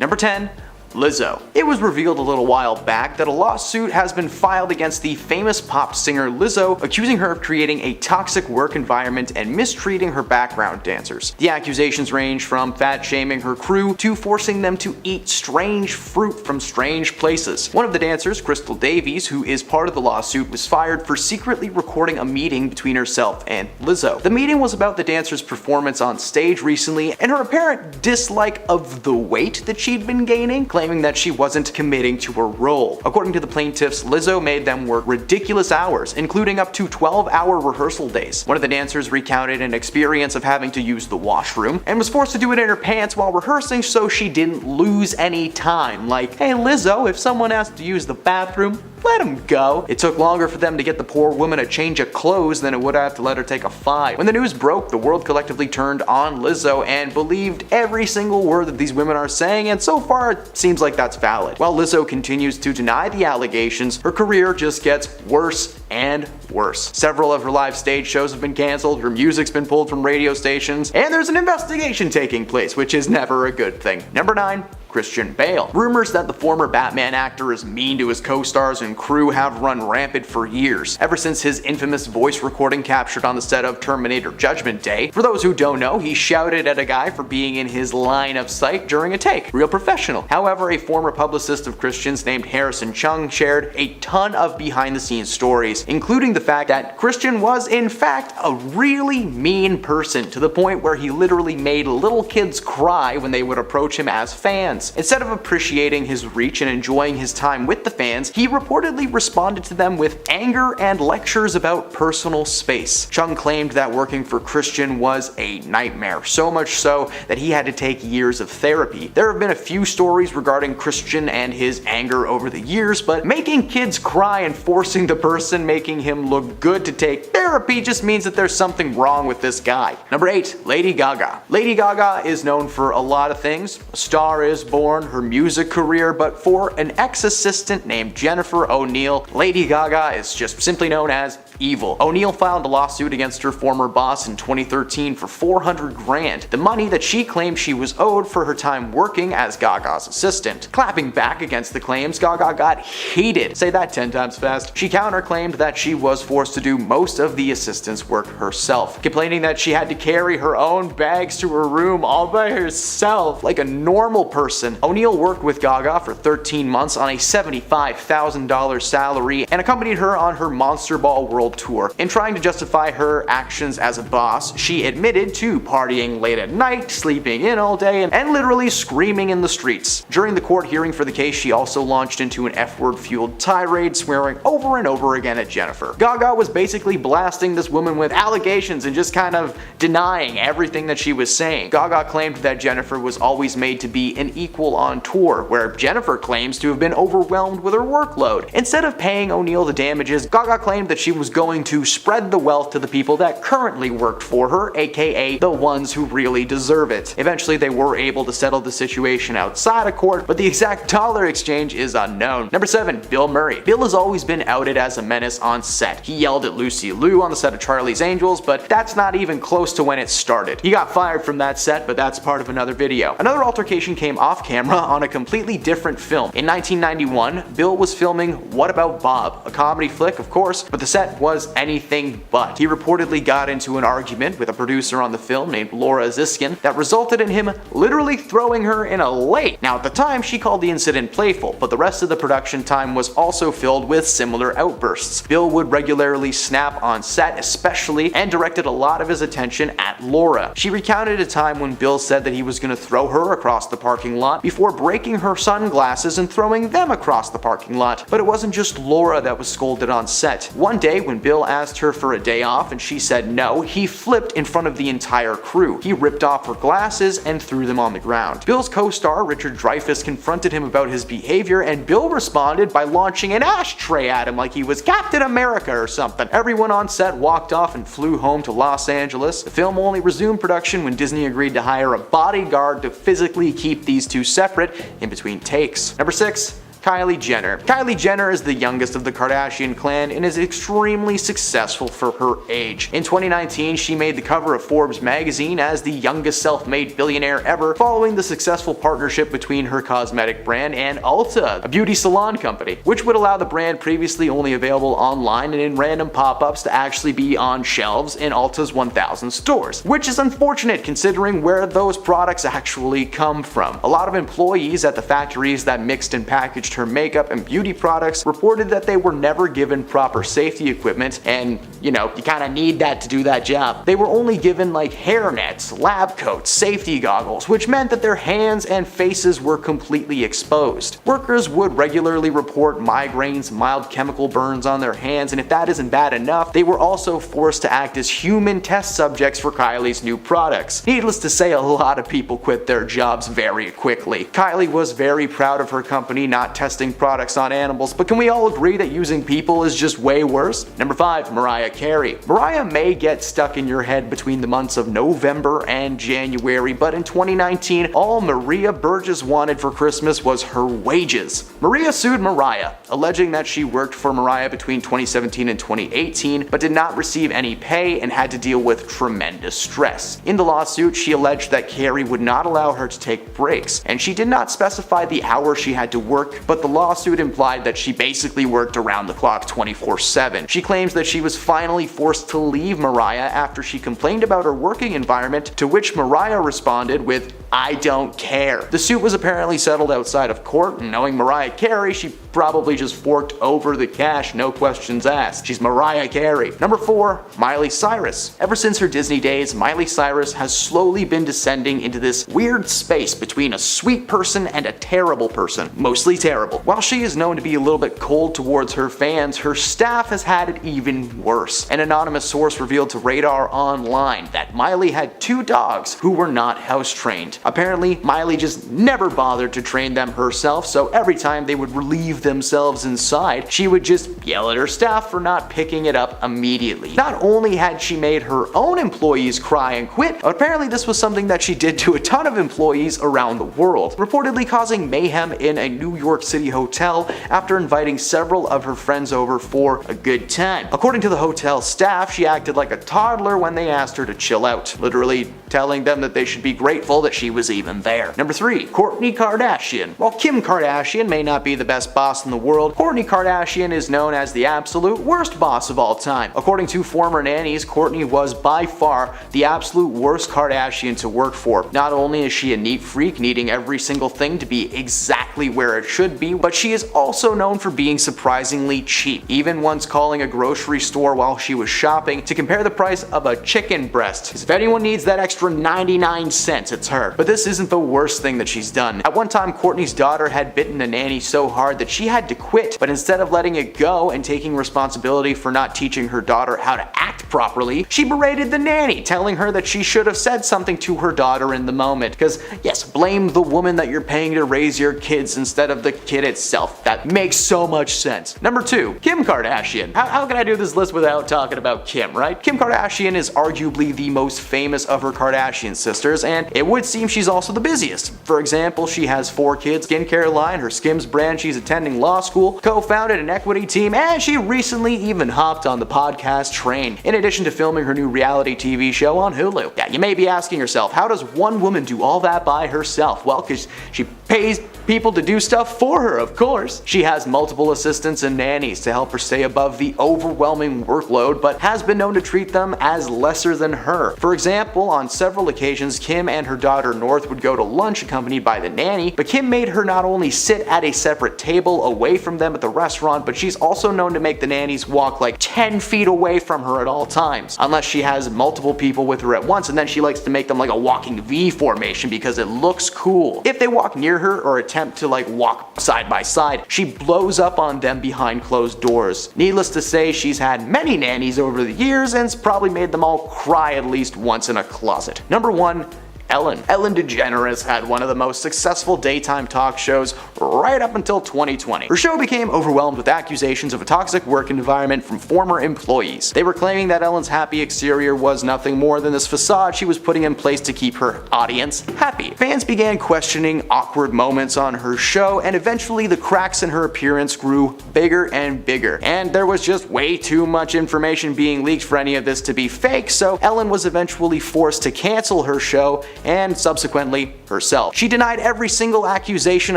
Number 10. Lizzo. It was revealed a little while back that a lawsuit has been filed against the famous pop singer Lizzo, accusing her of creating a toxic work environment and mistreating her background dancers. The accusations range from fat-shaming her crew to forcing them to eat strange fruit from strange places. One of the dancers, Crystal Davies, who is part of the lawsuit, was fired for secretly recording a meeting between herself and Lizzo. The meeting was about the dancer's performance on stage recently and her apparent dislike of the weight that she'd been gaining, claiming that she wasn't committing to her role. According to the plaintiffs, Lizzo made them work ridiculous hours, including up to 12-hour rehearsal days. One of the dancers recounted an experience of having to use the washroom and was forced to do it in her pants while rehearsing so she didn't lose any time. Like, hey Lizzo, if someone asks to use the bathroom, let him go. It took longer for them to get the poor woman a change of clothes than it would have to let her take a 5. When the news broke, the world collectively turned on Lizzo and believed every single word that these women are saying, and so far it seems like that's valid. While Lizzo continues to deny the allegations, her career just gets worse and worse. Several of her live stage shows have been canceled, her music's been pulled from radio stations, and there's an investigation taking place, which is never a good thing. Number 9. Christian Bale. Rumors that the former Batman actor is mean to his co-stars and crew have run rampant for years, ever since his infamous voice recording captured on the set of Terminator Judgment Day. For those who don't know, he shouted at a guy for being in his line of sight during a take. Real professional. However, a former publicist of Christian's named Harrison Chung shared a ton of behind-the-scenes stories, including the fact that Christian was in fact a really mean person, to the point where he literally made little kids cry when they would approach him as fans. Instead of appreciating his reach and enjoying his time with the fans, he reportedly responded to them with anger and lectures about personal space. Chung claimed that working for Christian was a nightmare, so much so that he had to take years of therapy. There have been a few stories regarding Christian and his anger over the years, but making kids cry and forcing the person making him look good to take therapy just means that there's something wrong with this guy. Number 8. Lady Gaga. Lady Gaga is known for a lot of things. A Star Is Born, her music career, but for an ex-assistant named Jennifer O'Neill, Lady Gaga is just simply known as evil. O'Neill filed a lawsuit against her former boss in 2013 for $400 grand, the money that she claimed she was owed for her time working as Gaga's assistant. Clapping back against the claims, Gaga got heated. Say that 10 times fast. She counterclaimed that she was forced to do most of the assistant's work herself, complaining that she had to carry her own bags to her room all by herself like a normal person. O'Neill worked with Gaga for 13 months on a $75,000 salary and accompanied her on her Monster Ball World Tour. In trying to justify her actions as a boss, she admitted to partying late at night, sleeping in all day, and literally screaming in the streets. During the court hearing for the case, she also launched into an F-word fueled tirade, swearing over and over again at Jennifer. Gaga was basically blasting this woman with allegations and just kind of denying everything that she was saying. Gaga claimed that Jennifer was always made to be an equal on tour, where Jennifer claims to have been overwhelmed with her workload. Instead of paying O'Neill the damages, Gaga claimed that she was going to spread the wealth to the people that currently worked for her, aka the ones who really deserve it. Eventually they were able to settle the situation outside of court, but the exact dollar exchange is unknown. Number 7. Bill Murray. Bill has always been outed as a menace on set. He yelled at Lucy Liu on the set of Charlie's Angels, but that's not even close to when it started. He got fired from that set, but that's part of another video. Another altercation came off camera on a completely different film. In 1991, Bill was filming What About Bob, a comedy flick of course, but the set was anything but. He reportedly got into an argument with a producer on the film named Laura Ziskin that resulted in him literally throwing her in a lake. Now at the time she called the incident playful, but the rest of the production time was also filled with similar outbursts. Bill would regularly snap on set especially, and directed a lot of his attention at Laura. She recounted a time when Bill said that he was going to throw her across the parking lot before breaking her sunglasses and throwing them across the parking lot. But it wasn't just Laura that was scolded on set. One day when Bill asked her for a day off and she said no, he flipped in front of the entire crew. He ripped off her glasses and threw them on the ground. Bill's co-star Richard Dreyfuss confronted him about his behavior, and Bill responded by launching an ashtray at him like he was Captain America or something. Everyone on set walked off and flew home to Los Angeles. The film only resumed production when Disney agreed to hire a bodyguard to physically keep these two separate in between takes. Number 6. Kylie Jenner. Kylie Jenner is the youngest of the Kardashian clan and is extremely successful for her age. In 2019, she made the cover of Forbes magazine as the youngest self-made billionaire ever, following the successful partnership between her cosmetic brand and Ulta, a beauty salon company, which would allow the brand previously only available online and in random pop-ups to actually be on shelves in Ulta's 1,000 stores, which is unfortunate considering where those products actually come from. A lot of employees at the factories that mixed and packaged her makeup and beauty products reported that they were never given proper safety equipment, and you kinda need that to do that job. They were only given like hair nets, lab coats, safety goggles, which meant that their hands and faces were completely exposed. Workers would regularly report migraines, mild chemical burns on their hands, and if that isn't bad enough, they were also forced to act as human test subjects for Kylie's new products. Needless to say, a lot of people quit their jobs very quickly. Kylie was very proud of her company not testing products on animals, but can we all agree that using people is just way worse? Number 5. Mariah Carey. Mariah may get stuck in your head between the months of November and January, but in 2019, all Maria Burgess wanted for Christmas was her wages. Maria sued Mariah, alleging that she worked for Mariah between 2017 and 2018, but did not receive any pay and had to deal with tremendous stress. In the lawsuit, she alleged that Carey would not allow her to take breaks, and she did not specify the hours she had to work, but the lawsuit implied that she basically worked around the clock 24/7. She claims that she was finally forced to leave Mariah after she complained about her working environment, to which Mariah responded with, "I don't care." The suit was apparently settled outside of court, and knowing Mariah Carey, she probably just forked over the cash, no questions asked. She's Mariah Carey. Number 4. Miley Cyrus. Ever since her Disney days, Miley Cyrus has slowly been descending into this weird space between a sweet person and a terrible person. Mostly terrible. While she is known to be a little bit cold towards her fans, her staff has had it even worse. An anonymous source revealed to Radar Online that Miley had 2 dogs who were not house trained. Apparently, Miley just never bothered to train them herself, so every time they would relieve themselves inside, she would just yell at her staff for not picking it up immediately. Not only had she made her own employees cry and quit, but apparently this was something that she did to a ton of employees around the world, reportedly causing mayhem in a New York City hotel after inviting several of her friends over for a good time. According to the hotel staff, she acted like a toddler when they asked her to chill out, literally telling them that they should be grateful that she was even there. Number 3. Courtney Kardashian. While Kim Kardashian may not be the best boss in the world, Courtney Kardashian is known as the absolute worst boss of all time. According to former nannies, Courtney was by far the absolute worst Kardashian to work for. Not only is she a neat freak, needing every single thing to be exactly where it should be, but she is also known for being surprisingly cheap, even once calling a grocery store while she was shopping to compare the price of a chicken breast. If anyone needs that extra 99 cents, it's her. But this isn't the worst thing that she's done. At one time, Courtney's daughter had bitten a nanny so hard that she had to quit, but instead of letting it go and taking responsibility for not teaching her daughter how to act properly, she berated the nanny, telling her that she should have said something to her daughter in the moment. Because yes, blame the woman that you're paying to raise your kids instead of the kid itself. That makes so much sense. Number 2. Kim Kardashian. How can I do this list without talking about Kim, right? Kim Kardashian is arguably the most famous of her Kardashian sisters, and it would seem she's also the busiest. For example, she has 4 kids, skincare line, her Skims brand, she's attending law school, co-founded an equity team, and she recently even hopped on the podcast train, in addition to filming her new reality TV show on Hulu. Yeah, you may be asking yourself, how does one woman do all that by herself? Well, because she pays people to do stuff for her, of course. She has multiple assistants and nannies to help her stay above the overwhelming workload, but has been known to treat them as lesser than her. For example, on several occasions, Kim and her daughter North would go to lunch accompanied by the nanny, but Kim made her not only sit at a separate table away from them at the restaurant, but she's also known to make the nannies walk like 10 feet away from her at all times, unless she has multiple people with her at once, and then she likes to make them like a walking V formation because it looks cool. If they walk near her or attempt to like walk side by side, she blows up on them behind closed doors. Needless to say, she's had many nannies over the years and's probably made them all cry at least once in a closet. Number 1. Ellen. Ellen DeGeneres had one of the most successful daytime talk shows right up until 2020. Her show became overwhelmed with accusations of a toxic work environment from former employees. They were claiming that Ellen's happy exterior was nothing more than this facade she was putting in place to keep her audience happy. Fans began questioning awkward moments on her show, and eventually the cracks in her appearance grew bigger and bigger. And there was just way too much information being leaked for any of this to be fake, so Ellen was eventually forced to cancel her show and subsequently herself. She denied every single accusation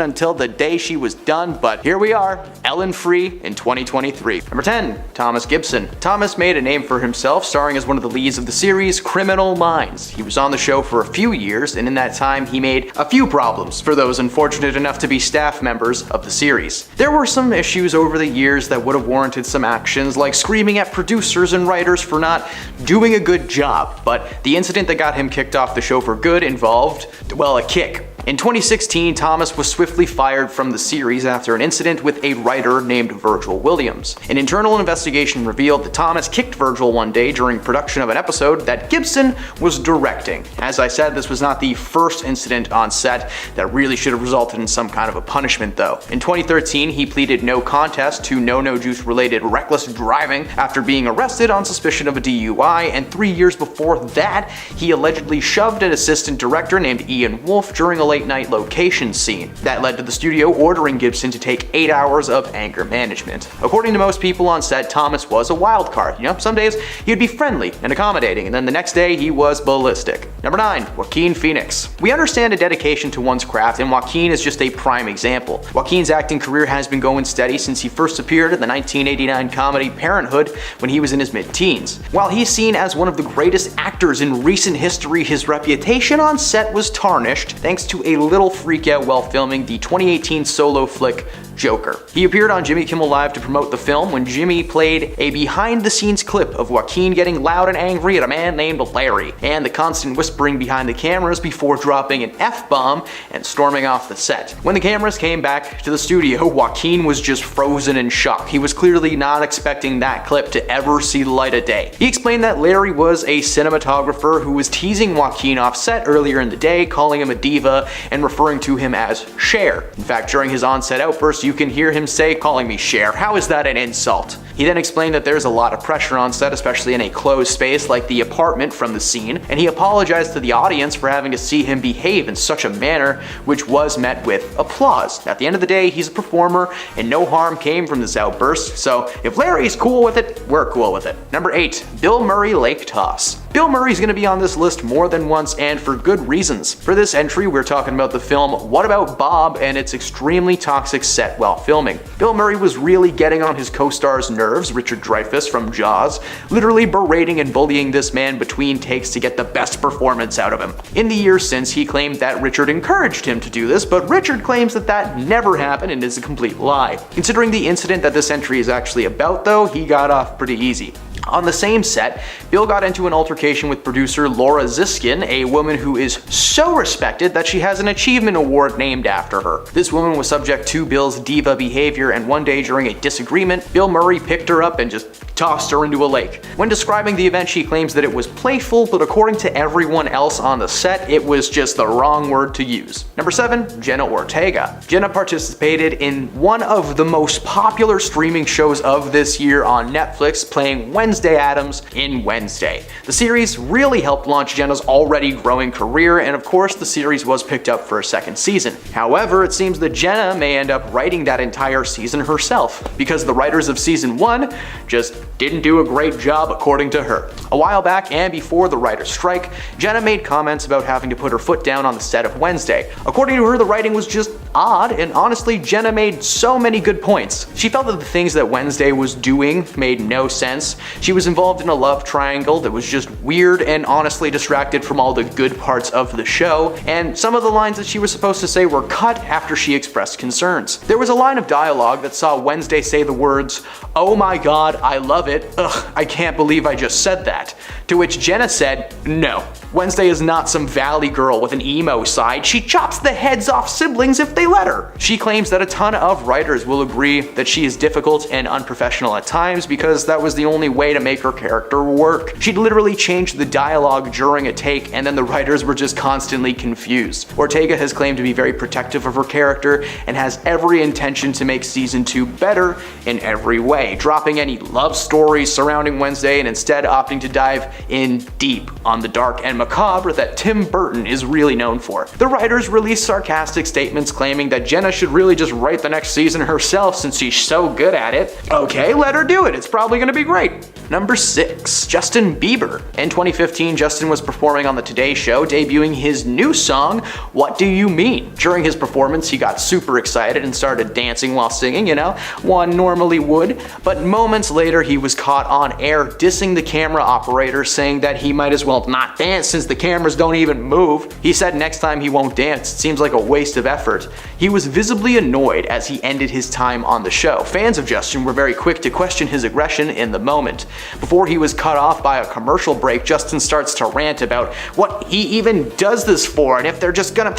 until the day she was done, but here we are, Ellen free in 2023. Number 10. Thomas Gibson. Thomas made a name for himself starring as one of the leads of the series Criminal Minds. He was on the show for a few years, and in that time he made a few problems for those unfortunate enough to be staff members of the series. There were some issues over the years that would have warranted some actions, like screaming at producers and writers for not doing a good job, but the incident that got him kicked off the show for good involved, well, a kick. In 2016, Thomas was swiftly fired from the series after an incident with a writer named Virgil Williams. An internal investigation revealed that Thomas kicked Virgil one day during production of an episode that Gibson was directing. As I said, this was not the first incident on set that really should have resulted in some kind of a punishment though. In 2013, he pleaded no contest to no juice related reckless driving after being arrested on suspicion of a DUI, and 3 years before that, he allegedly shoved an assistant director named Ian Wolfe during a late-night location scene. That led to the studio ordering Gibson to take 8 hours of anger management. According to most people on set, Thomas was a wild card. You know, some days he'd be friendly and accommodating, and then the next day he was ballistic. Number 9. Joaquin Phoenix. We understand a dedication to one's craft, and Joaquin is just a prime example. Joaquin's acting career has been going steady since he first appeared in the 1989 comedy Parenthood when he was in his mid-teens. While he's seen as one of the greatest actors in recent history, his reputation on set was tarnished thanks to a little freakout while filming the 2018 solo flick Joker. He appeared on Jimmy Kimmel Live to promote the film when Jimmy played a behind-the-scenes clip of Joaquin getting loud and angry at a man named Larry, and the constant whispering behind the cameras before dropping an F-bomb and storming off the set. When the cameras came back to the studio, Joaquin was just frozen in shock. He was clearly not expecting that clip to ever see the light of day. He explained that Larry was a cinematographer who was teasing Joaquin off set earlier in the day, calling him a diva and referring to him as Cher. In fact, during his on-set outburst, you can hear him say, "Calling me Cher, how is that an insult?" He then explained that there's a lot of pressure on set, especially in a closed space like the apartment from the scene, and he apologized to the audience for having to see him behave in such a manner, which was met with applause. At the end of the day, he's a performer, and no harm came from this outburst, so if Larry's cool with it, we're cool with it. Number 8. Bill Murray Lake Toss. Bill Murray's gonna be on this list more than once, and for good reasons. For this entry, we're talking about the film What About Bob and its extremely toxic set while filming. Bill Murray was really getting on his co-star's nerves, Richard Dreyfuss from Jaws, literally berating and bullying this man between takes to get the best performance out of him. In the years since, he claimed that Richard encouraged him to do this, but Richard claims that that never happened and is a complete lie. Considering the incident that this entry is actually about though, he got off pretty easy. On the same set, Bill got into an altercation with producer Laura Ziskin, a woman who is so respected that she has an achievement award named after her. This woman was subject to Bill's diva behavior, and one day during a disagreement, Bill Murray picked her up and just tossed her into a lake. When describing the event, she claims that it was playful, but according to everyone else on the set, it was just the wrong word to use. Number 7. Jenna Ortega. Jenna participated in one of the most popular streaming shows of this year on Netflix, playing Wednesday Addams in Wednesday. The series really helped launch Jenna's already growing career, and of course the series was picked up for a second season. However, it seems that Jenna may end up writing that entire season herself, because the writers of season 1 just didn't do a great job according to her. A while back, and before the writer's strike, Jenna made comments about having to put her foot down on the set of Wednesday. According to her, the writing was just odd, and honestly, Jenna made so many good points. She felt that the things that Wednesday was doing made no sense. She was involved in a love triangle that was just weird and honestly distracted from all the good parts of the show, and some of the lines that she was supposed to say were cut after she expressed concerns. There was a line of dialogue that saw Wednesday say the words, "Oh my god, I love it. Ugh, I can't believe I just said that." To which Jenna said, "No, Wednesday is not some valley girl with an emo side. She chops the heads off siblings if they let her. She claims that a ton of writers will agree that she is difficult and unprofessional at times because that was the only way to make her character work. She'd literally changed the dialogue during a take, and then the writers were just constantly confused. Ortega has claimed to be very protective of her character and has every intention to make season 2 better in every way, dropping any love stories surrounding Wednesday and instead opting to dive in deep on the dark and macabre that Tim Burton is really known for. The writers released sarcastic statements claiming that Jenna should really just write the next season herself since she's so good at it. Okay, let her do it. It's probably gonna be great. Number 6, Justin Bieber. In 2015, Justin was performing on the Today Show, debuting his new song, What Do You Mean? During his performance, he got super excited and started dancing while singing, one normally would. But moments later, he was caught on air dissing the camera operator, saying that he might as well not dance since the cameras don't even move. He said next time he won't dance. It seems like a waste of effort. He was visibly annoyed as he ended his time on the show. Fans of Justin were very quick to question his aggression in the moment. Before he was cut off by a commercial break, Justin starts to rant about what he even does this for and if they're just gonna,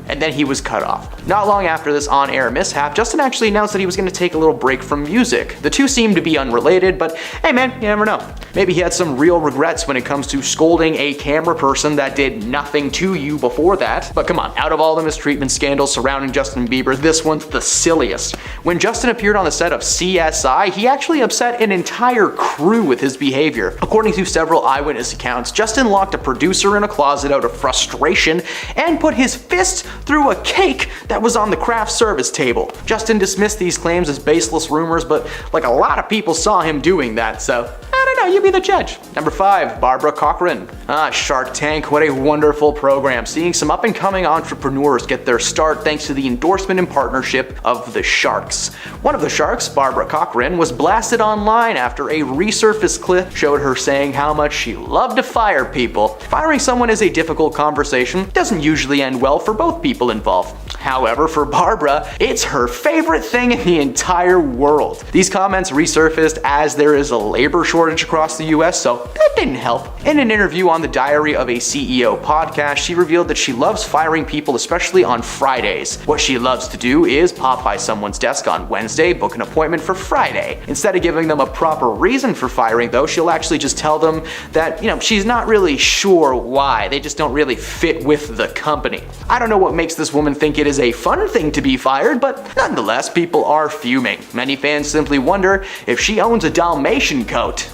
and then he was cut off. Not long after this on-air mishap, Justin actually announced that he was gonna take a little break from music. The two seemed to be unrelated, but hey man, you never know. Maybe he had some real regrets when it comes to scolding a camera person that did nothing to you before that. But come on, out of all the mistreatment scandals surrounding Justin Bieber, this one's the silliest. When Justin appeared on the set of CSI, he actually upset an entire crew with his behavior. According to several eyewitness accounts, Justin locked a producer in a closet out of frustration and put his fist through a cake that was on the craft service table. Justin dismissed these claims as baseless rumors, but like a lot of people saw him doing that, so I don't know, you be the judge. Number 5, Barbara Corcoran. Shark Tank, what a wonderful program. Seeing some up-and-coming entrepreneurs get their start thanks to the endorsement and partnership of the sharks. One of the sharks, Barbara Corcoran, was blasted online after a resurfaced clip showed her saying how much she loved to fire people. Firing someone is a difficult conversation, doesn't usually end well for both people involved. However, for Barbara, it's her favorite thing in the entire world. These comments resurfaced as there is a labor shortage across the US, so that didn't help. In an interview on the Diary of a CEO podcast, she revealed that she loves firing people, especially on Fridays. What she loves to do is pop by someone's desk on Wednesday, book an appointment for Friday. Instead of giving them a proper reason for firing though, she'll actually just tell them that, she's not really sure why. They just don't really fit with the company. I don't know what makes this woman think it is a fun thing to be fired, but nonetheless, people are fuming. Many fans simply wonder if she owns a Dalmatian coat.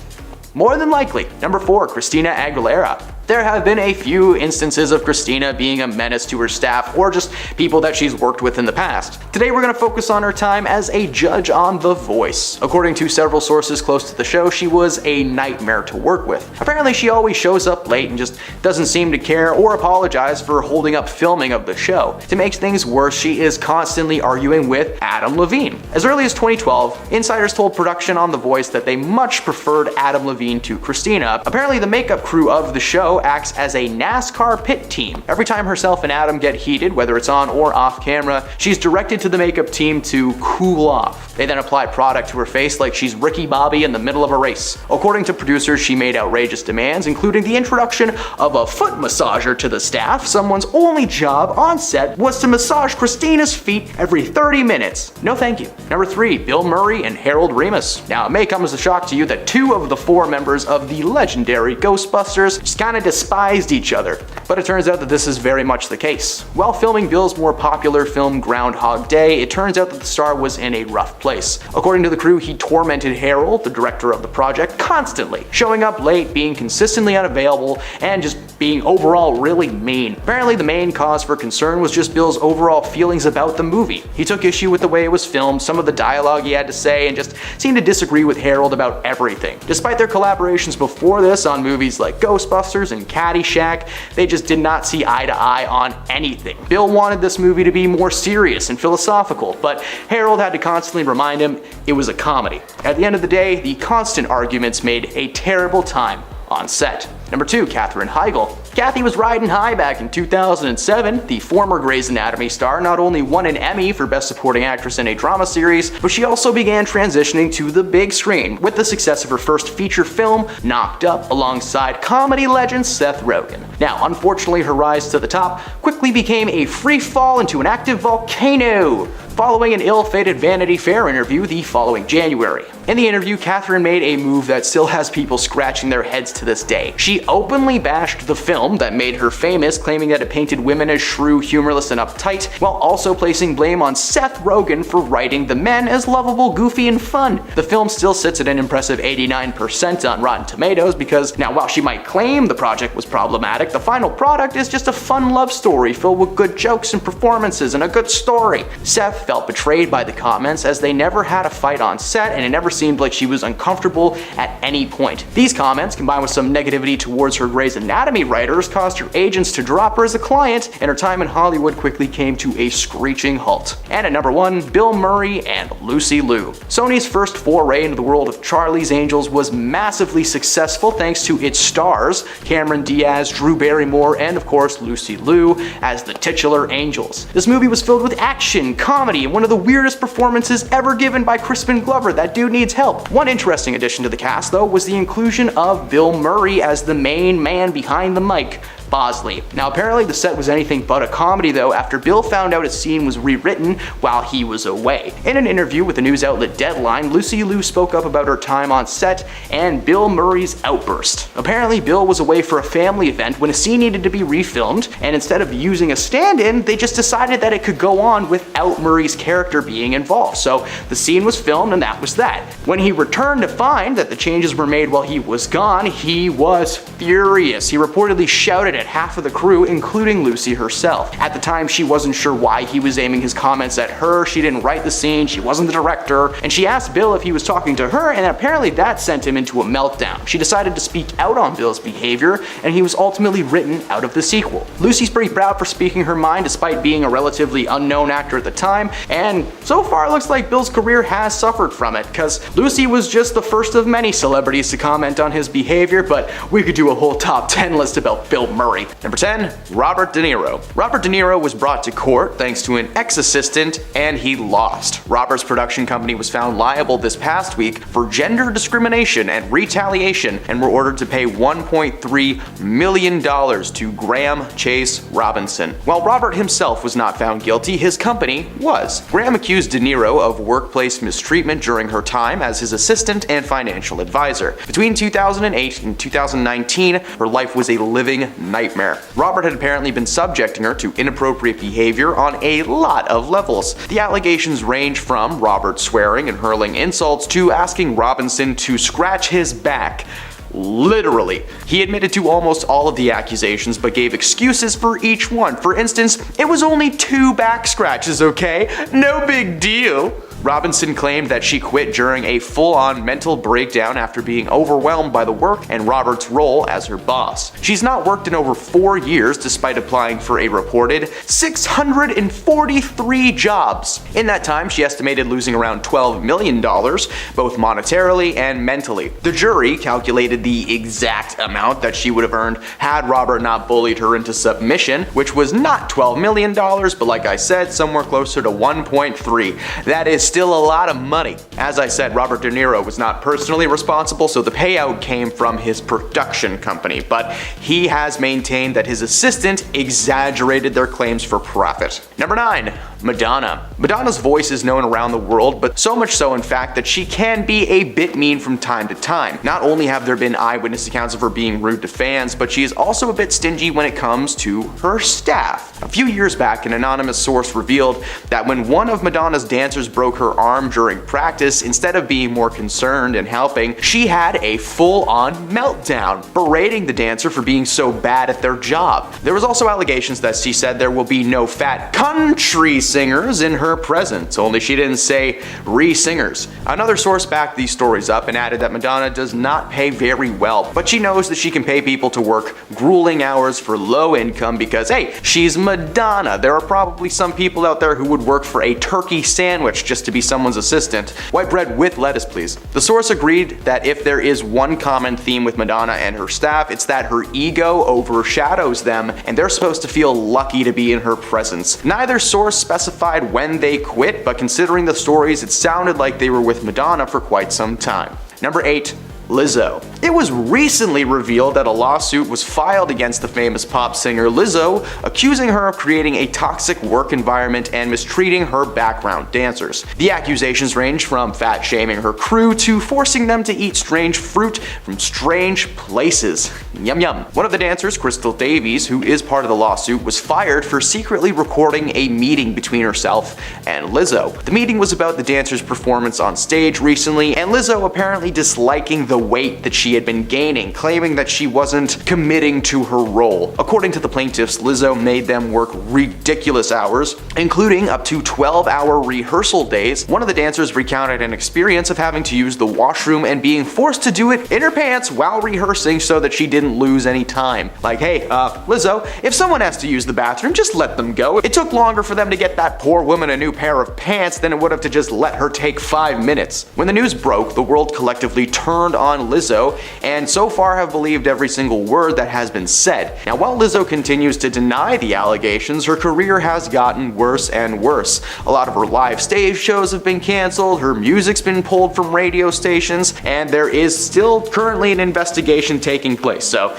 More than likely. Number 4, Christina Aguilera. There have been a few instances of Christina being a menace to her staff or just people that she's worked with in the past. Today we're going to focus on her time as a judge on The Voice. According to several sources close to the show, she was a nightmare to work with. Apparently she always shows up late and just doesn't seem to care or apologize for holding up filming of the show. To make things worse, she is constantly arguing with Adam Levine. As early as 2012, insiders told production on The Voice that they much preferred Adam Levine to Christina. Apparently the makeup crew of the show acts as a NASCAR pit team. Every time herself and Adam get heated, whether it's on or off camera, she's directed to the makeup team to cool off. They then apply product to her face like she's Ricky Bobby in the middle of a race. According to producers, she made outrageous demands, including the introduction of a foot massager to the staff. Someone's only job on set was to massage Christina's feet every 30 minutes. No thank you. Number 3, Bill Murray and Harold Ramis. Now, it may come as a shock to you that 2 of the 4 members of the legendary Ghostbusters just kinda despised each other, but it turns out that this is very much the case. While filming Bill's more popular film Groundhog Day, it turns out that the star was in a rough place. According to the crew, he tormented Harold, the director of the project, constantly, showing up late, being consistently unavailable, and just being overall really mean. Apparently the main cause for concern was just Bill's overall feelings about the movie. He took issue with the way it was filmed, some of the dialogue he had to say, and just seemed to disagree with Harold about everything. Despite their collaborations before this on movies like Ghostbusters and Caddyshack, they just did not see eye to eye on anything. Bill wanted this movie to be more serious and philosophical, but Harold had to constantly remind him it was a comedy. At the end of the day, the constant arguments made a terrible time on set. Number 2. Katherine Heigl. Kathy was riding high back in 2007. The former Grey's Anatomy star not only won an Emmy for Best Supporting Actress in a Drama Series, but she also began transitioning to the big screen with the success of her first feature film, Knocked Up, alongside comedy legend Seth Rogen. Now, unfortunately, her rise to the top quickly became a free fall into an active volcano, following an ill-fated Vanity Fair interview the following January. In the interview, Katherine made a move that still has people scratching their heads to this day. She openly bashed the film that made her famous, claiming that it painted women as shrew, humorless, and uptight, while also placing blame on Seth Rogen for writing the men as lovable, goofy, and fun. The film still sits at an impressive 89% on Rotten Tomatoes because, now while she might claim the project was problematic, the final product is just a fun love story filled with good jokes and performances and a good story. Seth felt betrayed by the comments as they never had a fight on set and it never seemed like she was uncomfortable at any point. These comments, combined with some negativity towards her Grey's Anatomy writers, caused her agents to drop her as a client, and her time in Hollywood quickly came to a screeching halt. And at number 1, Bill Murray and Lucy Liu. Sony's first foray into the world of Charlie's Angels was massively successful thanks to its stars, Cameron Diaz, Drew Barrymore, and of course Lucy Liu as the titular angels. This movie was filled with action, comedy, and one of the weirdest performances ever given by Crispin Glover. That dude needs help. One interesting addition to the cast, though, was the inclusion of Bill Murray as the main man behind the mic, Bosley. Now apparently the set was anything but a comedy though after Bill found out a scene was rewritten while he was away. In an interview with the news outlet Deadline, Lucy Liu spoke up about her time on set and Bill Murray's outburst. Apparently Bill was away for a family event when a scene needed to be refilmed, and instead of using a stand-in, they just decided that it could go on without Murray's character being involved. So the scene was filmed and that was that. When he returned to find that the changes were made while he was gone, he was furious. He reportedly shouted at half of the crew, including Lucy herself. At the time, she wasn't sure why he was aiming his comments at her. She didn't write the scene, she wasn't the director, and she asked Bill if he was talking to her, and apparently that sent him into a meltdown. She decided to speak out on Bill's behavior, and he was ultimately written out of the sequel. Lucy's pretty proud for speaking her mind despite being a relatively unknown actor at the time, and so far it looks like Bill's career has suffered from it, because Lucy was just the first of many celebrities to comment on his behavior, but we could do a whole top 10 list about Bill Murray. Number 10, Robert De Niro. Robert De Niro was brought to court thanks to an ex-assistant, and he lost. Robert's production company was found liable this past week for gender discrimination and retaliation and were ordered to pay $1.3 million to Graham Chase Robinson. While Robert himself was not found guilty, his company was. Graham accused De Niro of workplace mistreatment during her time as his assistant and financial advisor. Between 2008 and 2019, her life was a living nightmare. Robert had apparently been subjecting her to inappropriate behavior on a lot of levels. The allegations range from Robert swearing and hurling insults to asking Robinson to scratch his back. Literally. He admitted to almost all of the accusations but gave excuses for each one. For instance, it was only 2 back scratches, okay? No big deal. Robinson claimed that she quit during a full-on mental breakdown after being overwhelmed by the work and Robert's role as her boss. She's not worked in over 4 years despite applying for a reported 643 jobs. In that time, she estimated losing around $12 million, both monetarily and mentally. The jury calculated the exact amount that she would have earned had Robert not bullied her into submission, which was not $12 million, but like I said, somewhere closer to 1.3. That is still a lot of money. As I said, Robert De Niro was not personally responsible, so the payout came from his production company, but he has maintained that his assistant exaggerated their claims for profit. Number 9. Madonna. Madonna's voice is known around the world, but so much so in fact that she can be a bit mean from time to time. Not only have there been eyewitness accounts of her being rude to fans, but she is also a bit stingy when it comes to her staff. A few years back, an anonymous source revealed that when one of Madonna's dancers broke her arm during practice, instead of being more concerned and helping, she had a full-on meltdown, berating the dancer for being so bad at their job. There was also allegations that she said there will be no fat country singers in her presence, only she didn't say re-singers. Another source backed these stories up and added that Madonna does not pay very well, but she knows that she can pay people to work grueling hours for low income because, hey, she's Madonna. There are probably some people out there who would work for a turkey sandwich just to be someone's assistant. White bread with lettuce, please. The source agreed that if there is one common theme with Madonna and her staff, it's that her ego overshadows them, and they're supposed to feel lucky to be in her presence. Neither source specified when they quit, but considering the stories, it sounded like they were with Madonna for quite some time. Number 8. Lizzo. It was recently revealed that a lawsuit was filed against the famous pop singer Lizzo, accusing her of creating a toxic work environment and mistreating her background dancers. The accusations range from fat shaming her crew to forcing them to eat strange fruit from strange places. Yum yum. One of the dancers, Crystal Davies, who is part of the lawsuit, was fired for secretly recording a meeting between herself and Lizzo. The meeting was about the dancer's performance on stage recently, and Lizzo apparently disliking the weight that she had been gaining, claiming that she wasn't committing to her role. According to the plaintiffs, Lizzo made them work ridiculous hours, including up to 12-hour rehearsal days. One of the dancers recounted an experience of having to use the washroom and being forced to do it in her pants while rehearsing so that she didn't lose any time. Like, hey, Lizzo, if someone has to use the bathroom, just let them go. It took longer for them to get that poor woman a new pair of pants than it would have to just let her take 5 minutes. When the news broke, the world collectively turned on Lizzo, and so far have believed every single word that has been said. Now, while Lizzo continues to deny the allegations, her career has gotten worse and worse. A lot of her live stage shows have been canceled, her music's been pulled from radio stations, and there is still currently an investigation taking place. So,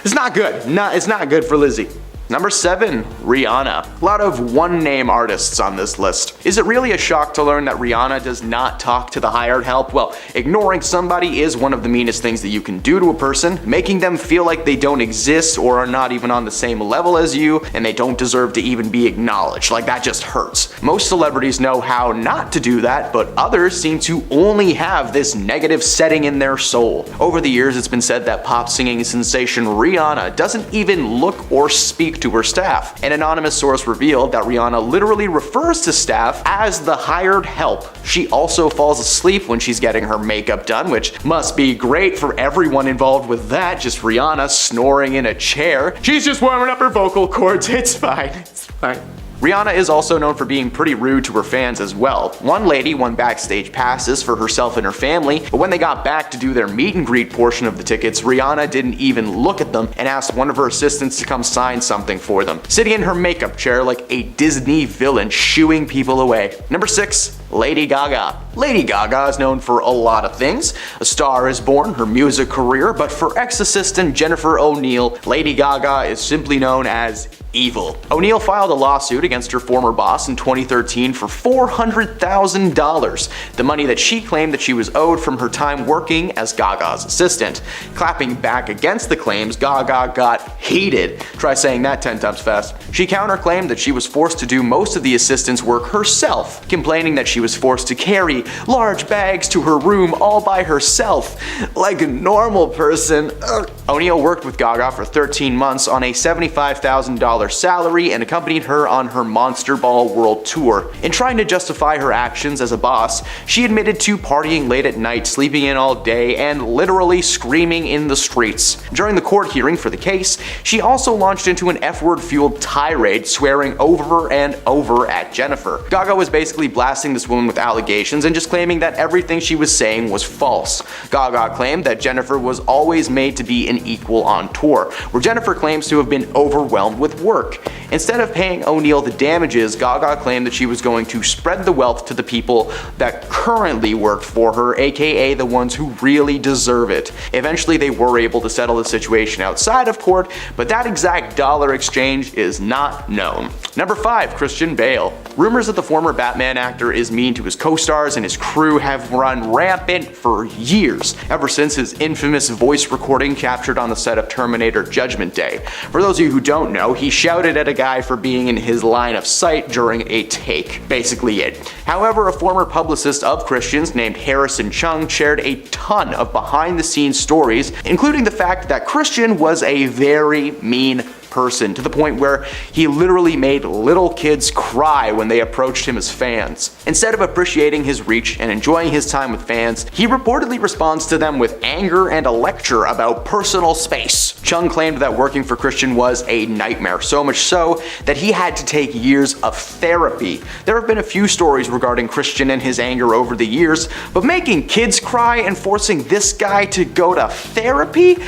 it's not good. It's not good for Lizzie. Number 7. Rihanna. A lot of one-name artists on this list. Is it really a shock to learn that Rihanna does not talk to the hired help? Well, ignoring somebody is one of the meanest things that you can do to a person, making them feel like they don't exist or are not even on the same level as you, and they don't deserve to even be acknowledged. Like, that just hurts. Most celebrities know how not to do that, but others seem to only have this negative setting in their soul. Over the years, it's been said that pop singing sensation Rihanna doesn't even look or speak to her staff. An anonymous source revealed that Rihanna literally refers to staff as the hired help. She also falls asleep when she's getting her makeup done, which must be great for everyone involved with that. Just Rihanna snoring in a chair. She's just warming up her vocal cords. It's fine. It's fine. Rihanna is also known for being pretty rude to her fans as well. One lady won backstage passes for herself and her family, but when they got back to do their meet and greet portion of the tickets, Rihanna didn't even look at them and asked one of her assistants to come sign something for them, sitting in her makeup chair like a Disney villain, shooing people away. Number 6. Lady Gaga. Lady Gaga is known for a lot of things. A Star is Born, her music career, but for ex-assistant Jennifer O'Neill, Lady Gaga is simply known as evil. O'Neill filed a lawsuit against her former boss in 2013 for $400,000, the money that she claimed that she was owed from her time working as Gaga's assistant. Clapping back against the claims, Gaga got heated. Try saying that 10 times fast. She counterclaimed that she was forced to do most of the assistant's work herself, complaining that she was forced to carry large bags to her room all by herself, like a normal person. Ugh. O'Neill worked with Gaga for 13 months on a $75,000 salary and accompanied her on her Monster Ball World Tour. In trying to justify her actions as a boss, she admitted to partying late at night, sleeping in all day, and literally screaming in the streets. During the court hearing for the case, she also launched into an F-word fueled tirade, swearing over and over at Jennifer. Gaga was basically blasting this woman with allegations and just claiming that everything she was saying was false. Gaga claimed that Jennifer was always made to be an equal on tour, where Jennifer claims to have been overwhelmed with work. Instead of paying O'Neill the damages, Gaga claimed that she was going to spread the wealth to the people that currently worked for her, aka the ones who really deserve it. Eventually, they were able to settle the situation outside of court, but that exact dollar exchange is not known. Number 5. Christian Bale. Rumors that the former Batman actor is mean to his co-stars and his crew have run rampant for years, ever since his infamous voice recording captured on the set of Terminator Judgment Day. For those of you who don't know, he shouted at a guy for being in his line of sight during a take. Basically it. However, a former publicist of Christian's named Harrison Chung shared a ton of behind-the-scenes stories, including the fact that Christian was a very mean person, to the point where he literally made little kids cry when they approached him as fans. Instead of appreciating his reach and enjoying his time with fans, he reportedly responds to them with anger and a lecture about personal space. Chung claimed that working for Christian was a nightmare, so much so that he had to take years of therapy. There have been a few stories regarding Christian and his anger over the years, but making kids cry and forcing this guy to go to therapy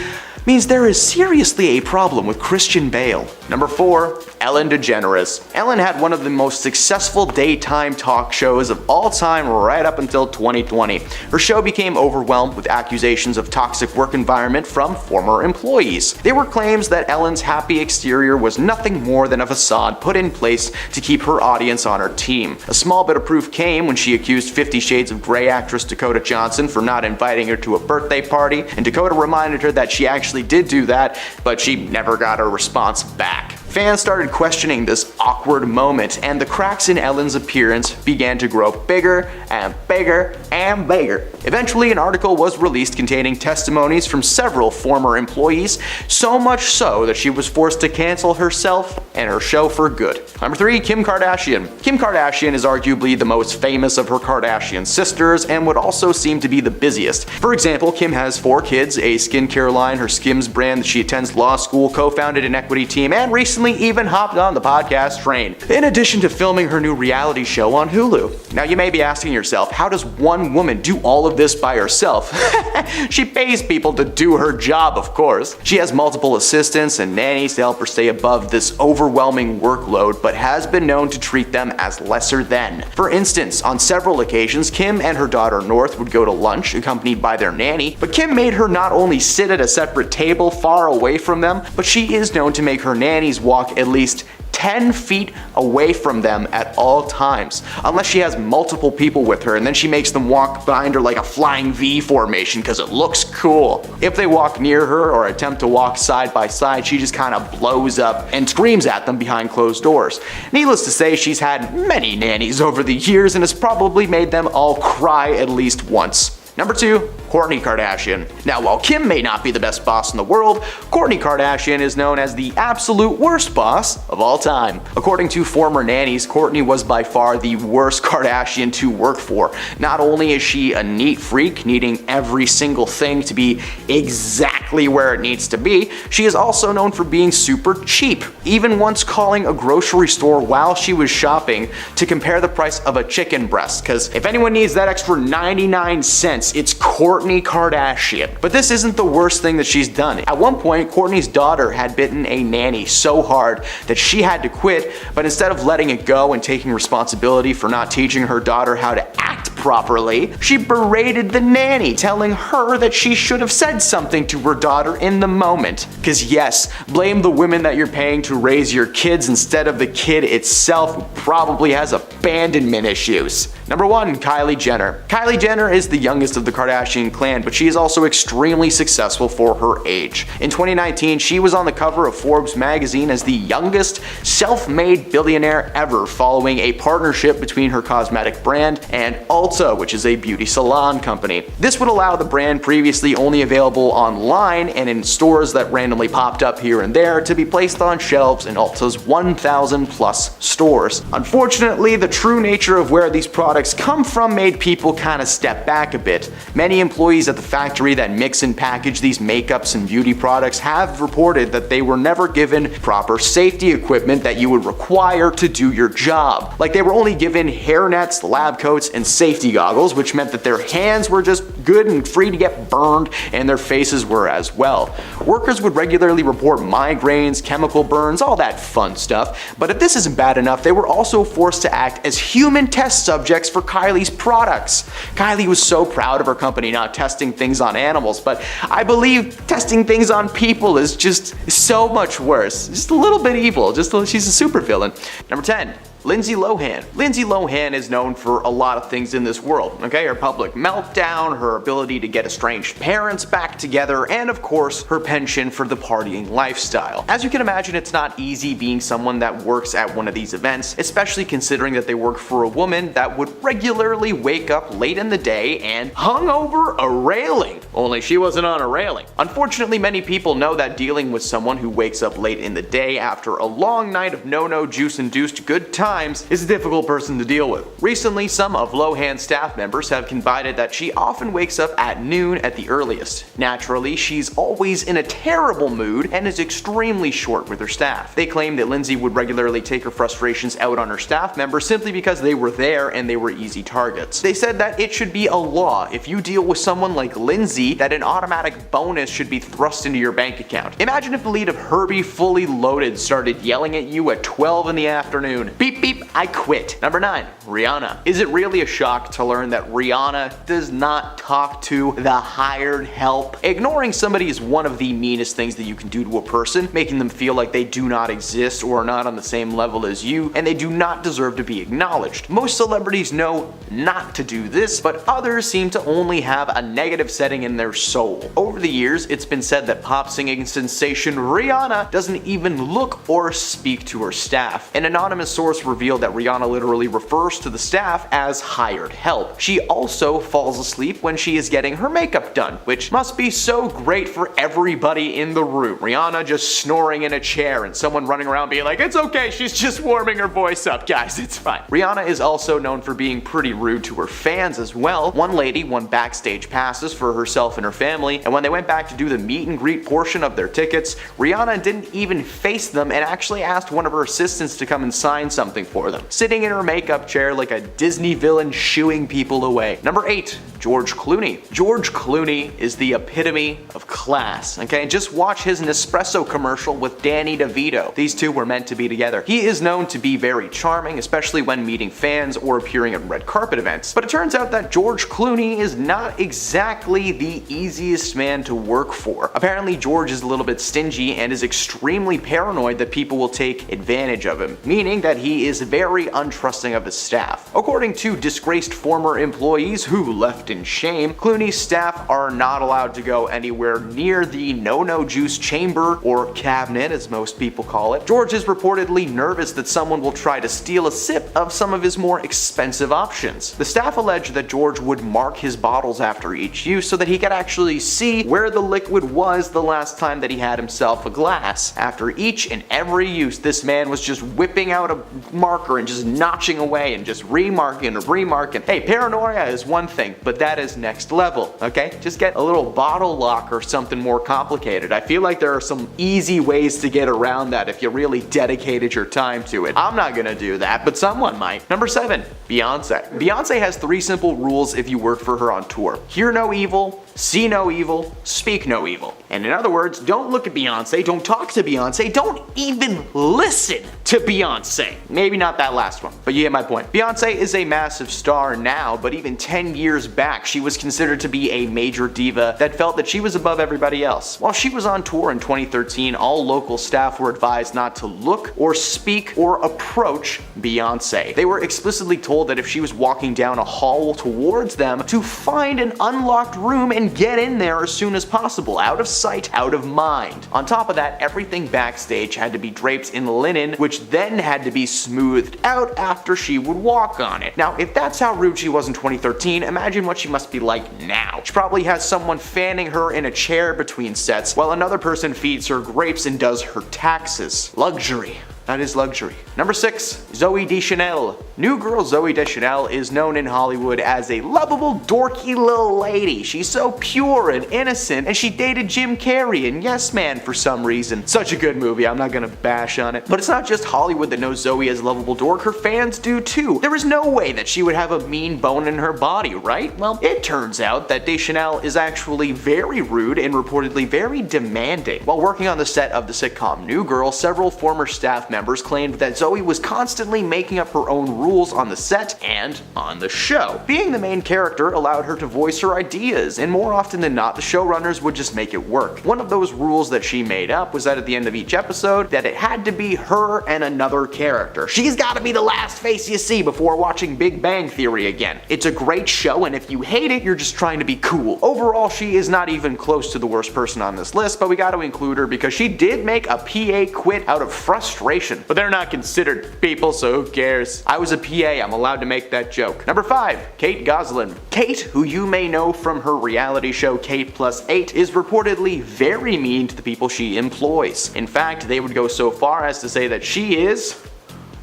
means there is seriously a problem with Christian Bale. Number 4, Ellen DeGeneres. Ellen had one of the most successful daytime talk shows of all time right up until 2020. Her show became overwhelmed with accusations of toxic work environment from former employees. There were claims that Ellen's happy exterior was nothing more than a facade put in place to keep her audience on her team. A small bit of proof came when she accused 50 Shades of Grey actress Dakota Johnson for not inviting her to a birthday party, and Dakota reminded her that she actually did do that, but she never got a response back. Fans started questioning this awkward moment, and the cracks in Ellen's appearance began to grow bigger and bigger and bigger. Eventually, an article was released containing testimonies from several former employees, so much so that she was forced to cancel herself and her show for good. Number 3, Kim Kardashian. Kim Kardashian is arguably the most famous of her Kardashian sisters and would also seem to be the busiest. For example, Kim has 4 kids, a skincare line, her Skims brand that she attends law school, co-founded an equity team, and recently even hopped on the podcast train, in addition to filming her new reality show on Hulu. Now you may be asking yourself, how does one woman do all of this by herself? She pays people to do her job, of course. She has multiple assistants and nannies to help her stay above this overwhelming workload, but has been known to treat them as lesser than. For instance, on several occasions, Kim and her daughter North would go to lunch accompanied by their nanny, but Kim made her not only sit at a separate table far away from them, but she is known to make her nannies walk at least 10 feet away from them at all times, unless she has multiple people with her, and then she makes them walk behind her like a flying V formation because it looks cool. If they walk near her or attempt to walk side by side, she just kind of blows up and screams at them behind closed doors. Needless to say, she's had many nannies over the years and has probably made them all cry at least once. Number 2, Courtney Kardashian. Now, while Kim may not be the best boss in the world, Courtney Kardashian is known as the absolute worst boss of all time. According to former nannies, Courtney was by far the worst Kardashian to work for. Not only is she a neat freak, needing every single thing to be exactly where it needs to be, she is also known for being super cheap, even once calling a grocery store while she was shopping to compare the price of a chicken breast, because if anyone needs that extra 99 cents, it's Courtney Kardashian. But this isn't the worst thing that she's done. At one point, Courtney's daughter had bitten a nanny so hard that she had to quit, but instead of letting it go and taking responsibility for not teaching her daughter how to act properly, she berated the nanny, telling her that she should have said something to her daughter in the moment. Cause yes, blame the women that you're paying to raise your kids instead of the kid itself, who probably has abandonment issues. Number 1, Kylie Jenner. Kylie Jenner is the youngest of the Kardashian clan, but she is also extremely successful for her age. In 2019, she was on the cover of Forbes magazine as the youngest self-made billionaire ever, following a partnership between her cosmetic brand and Ulta, which is a beauty salon company. This would allow the brand, previously only available online and in stores that randomly popped up here and there, to be placed on shelves in Ulta's 1,000 plus stores. Unfortunately, the true nature of where these products come from made people kind of step back a bit. Many employees at the factory that mix and package these makeups and beauty products have reported that they were never given proper safety equipment that you would require to do your job. Like, they were only given hair nets, lab coats, and safety goggles, which meant that their hands were just good and free to get burned, and their faces were as well. Workers would regularly report migraines, chemical burns, all that fun stuff. But if this isn't bad enough, they were also forced to act as human test subjects for Kylie's products. Kylie was so proud of her company not testing things on animals, but I believe testing things on people is just so much worse. Just a little bit evil. She's a super villain. Number 10. Lindsay Lohan. Lindsay Lohan is known for a lot of things in this world, okay? Her public meltdown, her ability to get estranged parents back together, and of course, her penchant for the partying lifestyle. As you can imagine, it's not easy being someone that works at one of these events, especially considering that they work for a woman that would regularly wake up late in the day and hung over a railing. Only she wasn't on a railing. Unfortunately, many people know that dealing with someone who wakes up late in the day after a long night of no-no juice-induced good times is a difficult person to deal with. Recently, some of Lohan's staff members have confided that she often wakes up at noon at the earliest. Naturally, she's always in a terrible mood and is extremely short with her staff. They claim that Lindsay would regularly take her frustrations out on her staff members simply because they were there and they were easy targets. They said that it should be a law if you deal with someone like Lindsay that an automatic bonus should be thrust into your bank account. Imagine if the lead of Herbie Fully Loaded started yelling at you at 12 in the afternoon. Beep beep, I quit. Number 9. Rihanna. Is it really a shock to learn that Rihanna does not talk to the hired help? Ignoring somebody is one of the meanest things that you can do to a person, making them feel like they do not exist or are not on the same level as you, and they do not deserve to be acknowledged. Most celebrities know not to do this, but others seem to only have a negative setting in their soul. Over the years, it's been said that pop singing sensation Rihanna doesn't even look or speak to her staff. An anonymous source revealed that Rihanna literally refers to the staff as hired help. She also falls asleep when she is getting her makeup done, which must be so great for everybody in the room. Rihanna just snoring in a chair and someone running around being like, it's okay, she's just warming her voice up, guys, it's fine. Rihanna is also known for being pretty rude to her fans as well. One lady won backstage passes for herself and her family, and when they went back to do the meet and greet portion of their tickets, Rihanna didn't even face them and actually asked one of her assistants to come and sign something for them, sitting in her makeup chair like a Disney villain shooing people away. Number 8. George Clooney. George Clooney is the epitome of class, okay? Just watch his Nespresso commercial with Danny DeVito. These two were meant to be together. He is known to be very charming, especially when meeting fans or appearing at red carpet events. But it turns out that George Clooney is not exactly the easiest man to work for. Apparently, George is a little bit stingy and is extremely paranoid that people will take advantage of him, meaning that he is very untrusting of his staff. According to disgraced former employees who left in shame, Clooney's staff are not allowed to go anywhere near the no-no juice chamber, or cabinet as most people call it. George is reportedly nervous that someone will try to steal a sip of some of his more expensive options. The staff alleged that George would mark his bottles after each use so that he could actually see where the liquid was the last time that he had himself a glass. After each and every use, this man was just whipping out a marker and just notching away and just remarking and remarking. Hey, paranoia is one thing, but that is next level, okay? Just get a little bottle lock or something more complicated. I feel like there are some easy ways to get around that if you really dedicated your time to it. I'm not gonna do that, but someone might. Number 7, Beyonce. Beyonce has 3 simple rules if you work for her on tour. Hear no evil, see no evil, speak no evil. And in other words, don't look at Beyonce, don't talk to Beyonce, don't even listen to Beyonce. Maybe not that last one, but you get my point. Beyonce is a massive star now, but even 10 years back, she was considered to be a major diva that felt that she was above everybody else. While she was on tour in 2013, all local staff were advised not to look or speak or approach Beyonce. They were explicitly told that if she was walking down a hall towards them, to find an unlocked room and get in there as soon as possible, out of sight, out of mind. On top of that, everything backstage had to be draped in linen, which then had to be smoothed out after she would walk on it. Now, if that's how rude she was in 2013, imagine what she must be like now. She probably has someone fanning her in a chair between sets, while another person feeds her grapes and does her taxes. Luxury. That is luxury. Number 6, Zooey Deschanel. New girl Zooey Deschanel is known in Hollywood as a lovable, dorky little lady. She's so pure and innocent, and she dated Jim Carrey and Yes Man for some reason. Such a good movie, I'm not gonna bash on it. But it's not just Hollywood that knows Zooey as a lovable dork, her fans do too. There is no way that she would have a mean bone in her body, right? Well, it turns out that Deschanel is actually very rude and reportedly very demanding. While working on the set of the sitcom New Girl, several former staff members members claimed that Zooey was constantly making up her own rules on the set and on the show. Being the main character allowed her to voice her ideas, and more often than not, the showrunners would just make it work. One of those rules that she made up was that at the end of each episode, that it had to be her and another character. She's gotta be the last face you see before watching Big Bang Theory again. It's a great show, and if you hate it, you're just trying to be cool. Overall, she is not even close to the worst person on this list, but we gotta include her because she did make a PA quit out of frustration. But they're not considered people, so who cares? I was a PA, I'm allowed to make that joke. Number 5, Kate Gosselin. Kate, who you may know from her reality show Kate Plus 8, is reportedly very mean to the people she employs. In fact, they would go so far as to say that she is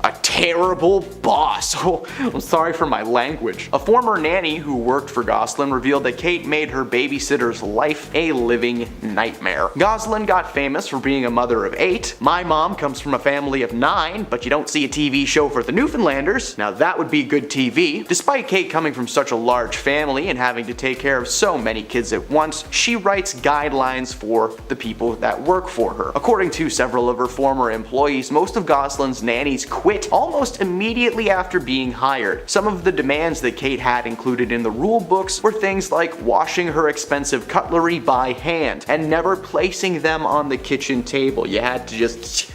a terrible boss. Oh, I'm sorry for my language. A former nanny who worked for Gosselin revealed that Kate made her babysitter's life a living nightmare. Gosselin got famous for being a mother of 8. My mom comes from a family of 9, but you don't see a TV show for the Newfoundlanders. Now that would be good TV. Despite Kate coming from such a large family and having to take care of so many kids at once, she writes guidelines for the people that work for her. According to several of her former employees, most of Gosselin's nannies quit almost immediately after being hired. Some of the demands that Kate had included in the rule books were things like washing her expensive cutlery by hand and never placing them on the kitchen table. You had to just...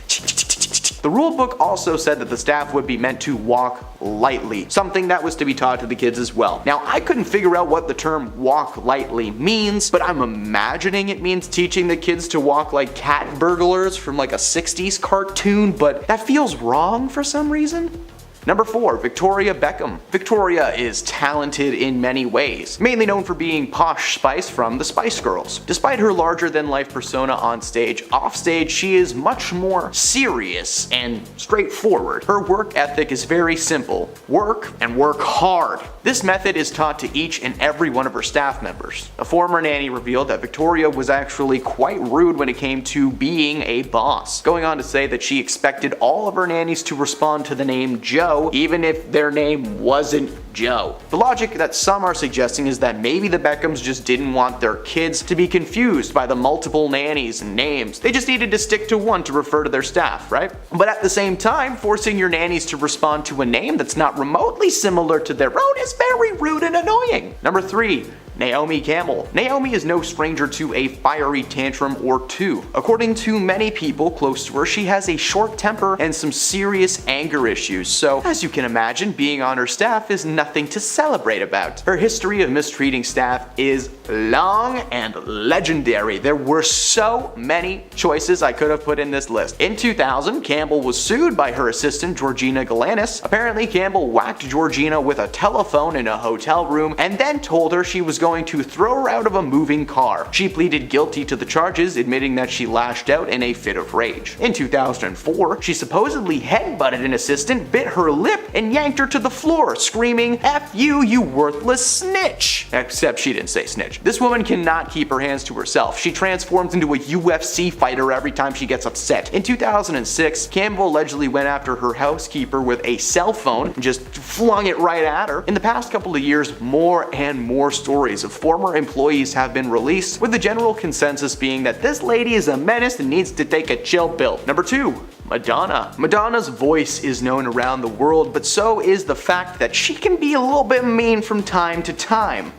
The rule book also said that the staff would be meant to walk lightly, something that was to be taught to the kids as well. Now, I couldn't figure out what the term walk lightly means, but I'm imagining it means teaching the kids to walk like cat burglars from like a 60s cartoon, but that feels wrong for some reason. Number 4, Victoria Beckham. Victoria is talented in many ways, mainly known for being Posh Spice from the Spice Girls. Despite her larger-than-life persona on stage, offstage she is much more serious and straightforward. Her work ethic is very simple: work and work hard. This method is taught to each and every one of her staff members. A former nanny revealed that Victoria was actually quite rude when it came to being a boss, going on to say that she expected all of her nannies to respond to the name Joe, even if their name wasn't Joe. The logic that some are suggesting is that maybe the Beckhams just didn't want their kids to be confused by the multiple nannies and names. They just needed to stick to one to refer to their staff, right? But at the same time, forcing your nannies to respond to a name that's not remotely similar to their own is very rude and annoying. Number 3, Naomi Campbell. Naomi is no stranger to a fiery tantrum or two. According to many people close to her, she has a short temper and some serious anger issues, so as you can imagine, being on her staff is nothing to celebrate about. Her history of mistreating staff is long and legendary. There were so many choices I could have put in this list. In 2000, Campbell was sued by her assistant Georgina Galanis. Apparently, Campbell whacked Georgina with a telephone in a hotel room and then told her she was going to throw her out of a moving car. She pleaded guilty to the charges, admitting that she lashed out in a fit of rage. In 2004, she supposedly headbutted an assistant, bit her lip, and yanked her to the floor, screaming, "F you, you worthless snitch!" Except she didn't say snitch. This woman cannot keep her hands to herself. She transforms into a UFC fighter every time she gets upset. In 2006, Campbell allegedly went after her housekeeper with a cell phone and just flung it right at her. In the past couple of years, more and more stories of former employees have been released, with the general consensus being that this lady is a menace and needs to take a chill pill. Number 2, Madonna. Madonna's voice is known around the world, but so is the fact that she can be a little bit mean from time to time.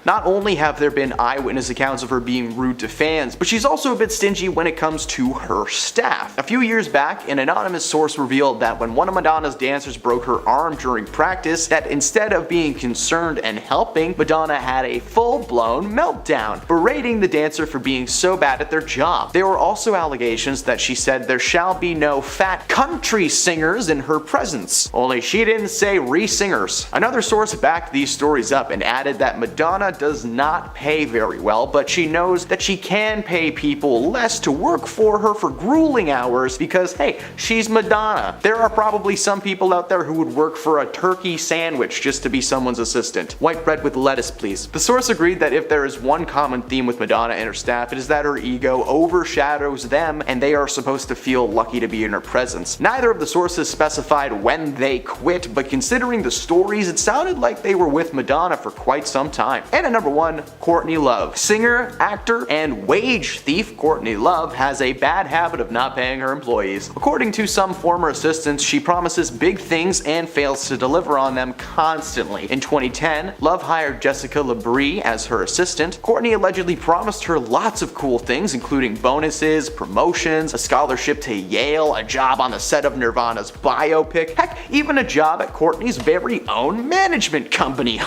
Not only have there been eyewitness accounts of her being rude to fans, but she's also a bit stingy when it comes to her staff. A few years back, an anonymous source revealed that when one of Madonna's dancers broke her arm during practice, that instead of being concerned and helping, Madonna had a full-blown meltdown, berating the dancer for being so bad at their job. There were also allegations that she said there shall be no fat country singers in her presence. Only she didn't say re-singers. Another source backed these stories up and added that Madonna does not pay very well, but she knows that she can pay people less to work for her for grueling hours because, hey, she's Madonna. There are probably some people out there who would work for a turkey sandwich just to be someone's assistant. White bread with lettuce, please. The source agreed that if there is one common theme with Madonna and her staff, it is that her ego overshadows them and they are supposed to feel lucky to be in her presence. Neither of the sources specified when they quit, but considering the stories, it sounded like they were with Madonna for quite some time. And at number 1, Courtney Love. Singer, actor, and wage thief Courtney Love has a bad habit of not paying her employees. According to some former assistants, she promises big things and fails to deliver on them constantly. In 2010, Love hired Jessica Labrie as her assistant. Courtney allegedly promised her lots of cool things, including bonuses, promotions, a scholarship to Yale, a job on the set of Nirvana's biopic, heck, even a job at Courtney's very own management company.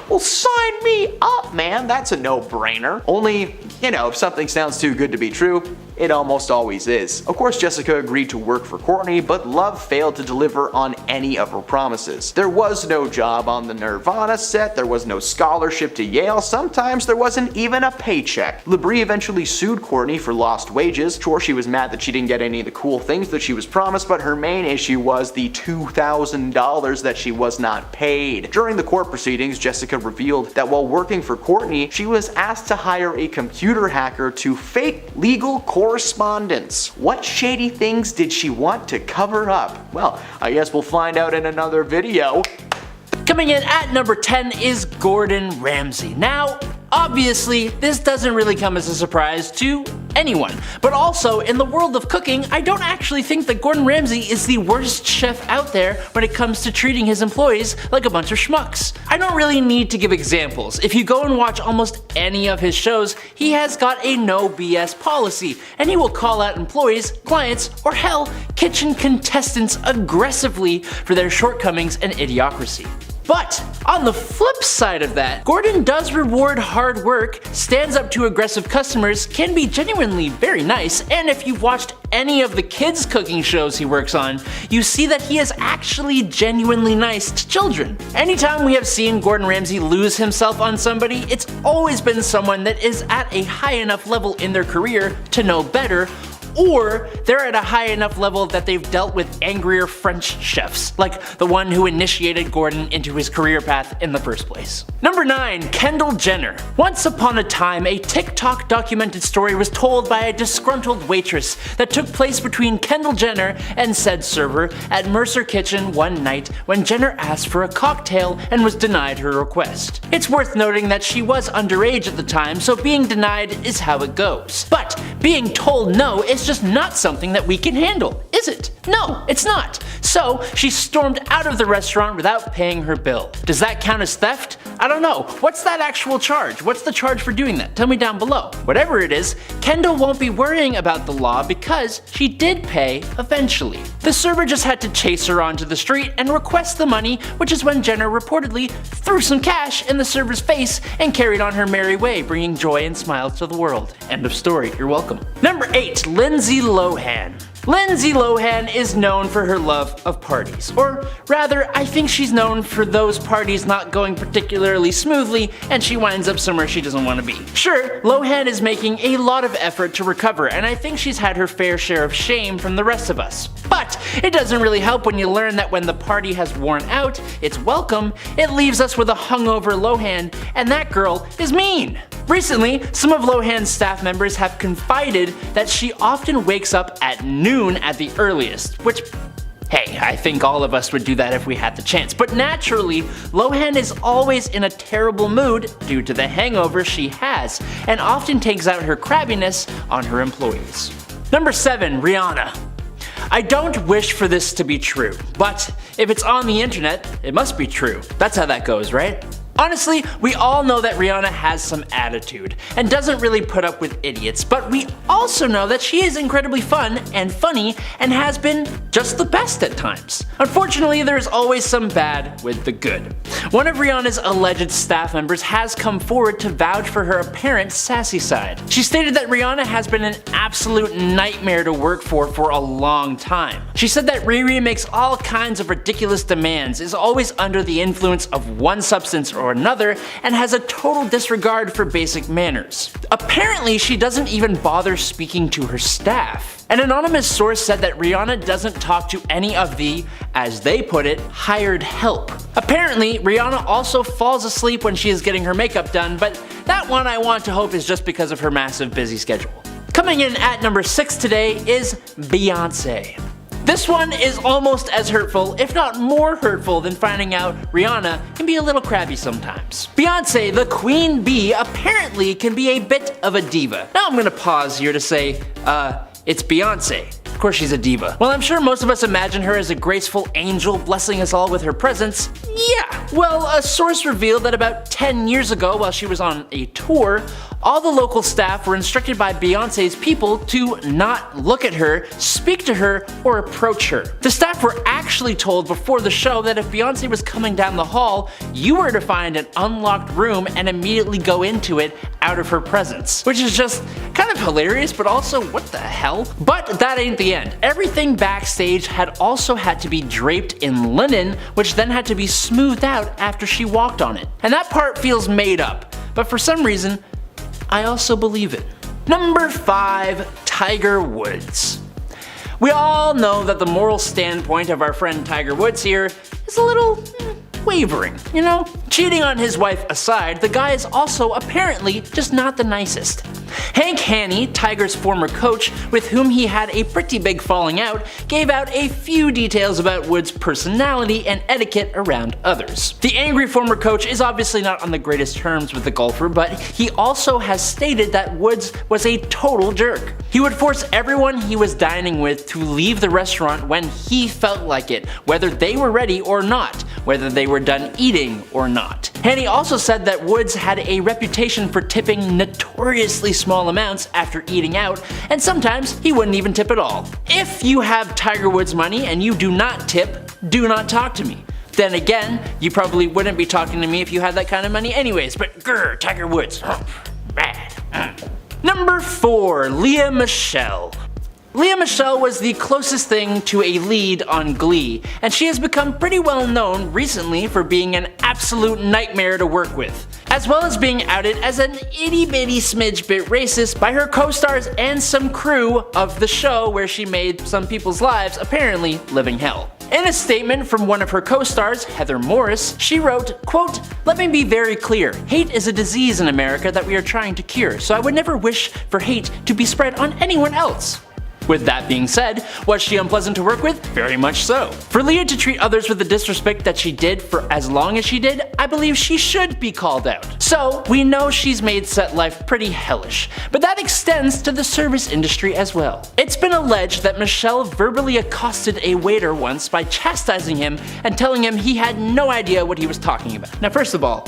Well, sign me up, man. That's a no-brainer. Only, if something sounds too good to be true, it almost always is. Of course, Jessica agreed to work for Courtney, but Love failed to deliver on any of her promises. There was no job on the Nirvana set, there was no scholarship to Yale, sometimes there wasn't even a paycheck. Labrie eventually sued Courtney for lost wages. Sure, she was mad that she didn't get any of the cool things that she was promised, but her main issue was the $2,000 that she was not paid. During the court proceedings, Jessica revealed that while working for Courtney, she was asked to hire a computer hacker to fake legal correspondence. What shady things did she want to cover up? Well, I guess we'll find out in another video. Coming in at number 10 is Gordon Ramsay. Now, obviously, this doesn't really come as a surprise to anyone, but also in the world of cooking, I don't actually think that Gordon Ramsay is the worst chef out there when it comes to treating his employees like a bunch of schmucks. I don't really need to give examples. If you go and watch almost any of his shows, he has got a no BS policy, and he will call out employees, clients, or hell, kitchen contestants aggressively for their shortcomings and idiocracy. But on the flip side of that, Gordon does reward hard work, stands up to aggressive customers, can be genuinely very nice, and if you've watched any of the kids' cooking shows he works on, you see that he is actually genuinely nice to children. Anytime we have seen Gordon Ramsay lose himself on somebody, it's always been someone that is at a high enough level in their career to know better, or they're at a high enough level that they've dealt with angrier French chefs, like the one who initiated Gordon into his career path in the first place. Number 9. Kendall Jenner. Once upon a time, a TikTok documented story was told by a disgruntled waitress that took place between Kendall Jenner and said server at Mercer Kitchen one night when Jenner asked for a cocktail and was denied her request. It's worth noting that she was underage at the time, so being denied is how it goes. But being told no is just not something that we can handle, is it? No, it's not. So she stormed out of the restaurant without paying her bill. Does that count as theft? I don't know. What's that actual charge? What's the charge for doing that? Tell me down below. Whatever it is, Kendall won't be worrying about the law because she did pay eventually. The server just had to chase her onto the street and request the money, which is when Jenner reportedly threw some cash in the server's face and carried on her merry way, bringing joy and smiles to the world. End of story. You're welcome. Number 8. Lindsay Lohan. Lindsay Lohan is known for her love of parties, or rather, I think she's known for those parties not going particularly smoothly and she winds up somewhere she doesn't want to be. Sure, Lohan is making a lot of effort to recover, and I think she's had her fair share of shame from the rest of us. But it doesn't really help when you learn that when the party has worn out, its welcome, it leaves us with a hungover Lohan, and that girl is mean. Recently, some of Lohan's staff members have confided that she often wakes up at noon at the earliest, which, hey, I think all of us would do that if we had the chance. But naturally, Lohan is always in a terrible mood due to the hangover she has, and often takes out her crabbiness on her employees. Number 7. Rihanna. I don't wish for this to be true, but if it's on the internet, it must be true. That's how that goes, right? Honestly, we all know that Rihanna has some attitude and doesn't really put up with idiots, but we also know that she is incredibly fun and funny and has been just the best at times. Unfortunately, there's always some bad with the good. One of Rihanna's alleged staff members has come forward to vouch for her apparent sassy side. She stated that Rihanna has been an absolute nightmare to work for a long time. She said that Riri makes all kinds of ridiculous demands, is always under the influence of one substance or another, and has a total disregard for basic manners. Apparently, she doesn't even bother speaking to her staff. An anonymous source said that Rihanna doesn't talk to any of the, as they put it, hired help. Apparently, Rihanna also falls asleep when she is getting her makeup done, but that one I want to hope is just because of her massive busy schedule. Coming in at number 6 today is Beyonce. This one is almost as hurtful, if not more hurtful, than finding out Rihanna can be a little crabby sometimes. Beyonce, the queen bee, apparently can be a bit of a diva. Now I'm gonna pause here to say, it's Beyonce. Of course she's a diva. While I'm sure most of us imagine her as a graceful angel blessing us all with her presence, yeah. Well, a source revealed that about 10 years ago, while she was on a tour, all the local staff were instructed by Beyonce's people to not look at her, speak to her, or approach her. The staff were actually told before the show that if Beyonce was coming down the hall, you were to find an unlocked room and immediately go into it out of her presence. Which is just kind of hilarious, but also what the hell? But that ain't the end. Everything backstage had also had to be draped in linen, which then had to be smoothed out after she walked on it. And that part feels made up, but for some reason, I also believe it. Number 5, Tiger Woods. We all know that the moral standpoint of our friend Tiger Woods here is a little wavering, you know? Cheating on his wife aside, the guy is also apparently just not the nicest. Hank Haney, Tiger's former coach, with whom he had a pretty big falling out, gave out a few details about Woods' personality and etiquette around others. The angry former coach is obviously not on the greatest terms with the golfer, but he also has stated that Woods was a total jerk. He would force everyone he was dining with to leave the restaurant when he felt like it, whether they were ready or not, whether they were done eating or not. Haney also said that Woods had a reputation for tipping notoriously small amounts after eating out, and sometimes he wouldn't even tip at all. If you have Tiger Woods money and you do not tip, do not talk to me. Then again, you probably wouldn't be talking to me if you had that kind of money anyways, but grr, Tiger Woods, bad. Number 4, Lea Michele. Lea Michele was the closest thing to a lead on Glee, and she has become pretty well known recently for being an absolute nightmare to work with, as well as being outed as an itty bitty smidge bit racist by her co-stars and some crew of the show where she made some people's lives apparently living hell. In a statement from one of her co-stars, Heather Morris, she wrote, quote, "Let me be very clear, hate is a disease in America that we are trying to cure, so I would never wish for hate to be spread on anyone else." With that being said, was she unpleasant to work with? Very much so. For Lea to treat others with the disrespect that she did for as long as she did, I believe she should be called out. So, we know she's made set life pretty hellish, but that extends to the service industry as well. It's been alleged that Michele verbally accosted a waiter once by chastising him and telling him he had no idea what he was talking about. Now first of all,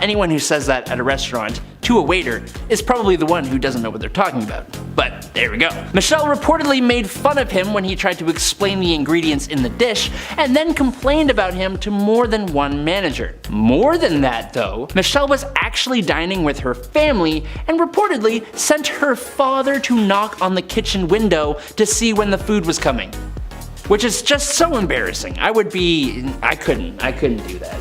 anyone who says that at a restaurant to a waiter is probably the one who doesn't know what they're talking about. But there we go. Michele reportedly made fun of him when he tried to explain the ingredients in the dish, and then complained about him to more than one manager. More than that though, Michele was actually dining with her family and reportedly sent her father to knock on the kitchen window to see when the food was coming. Which is just so embarrassing. I couldn't do that.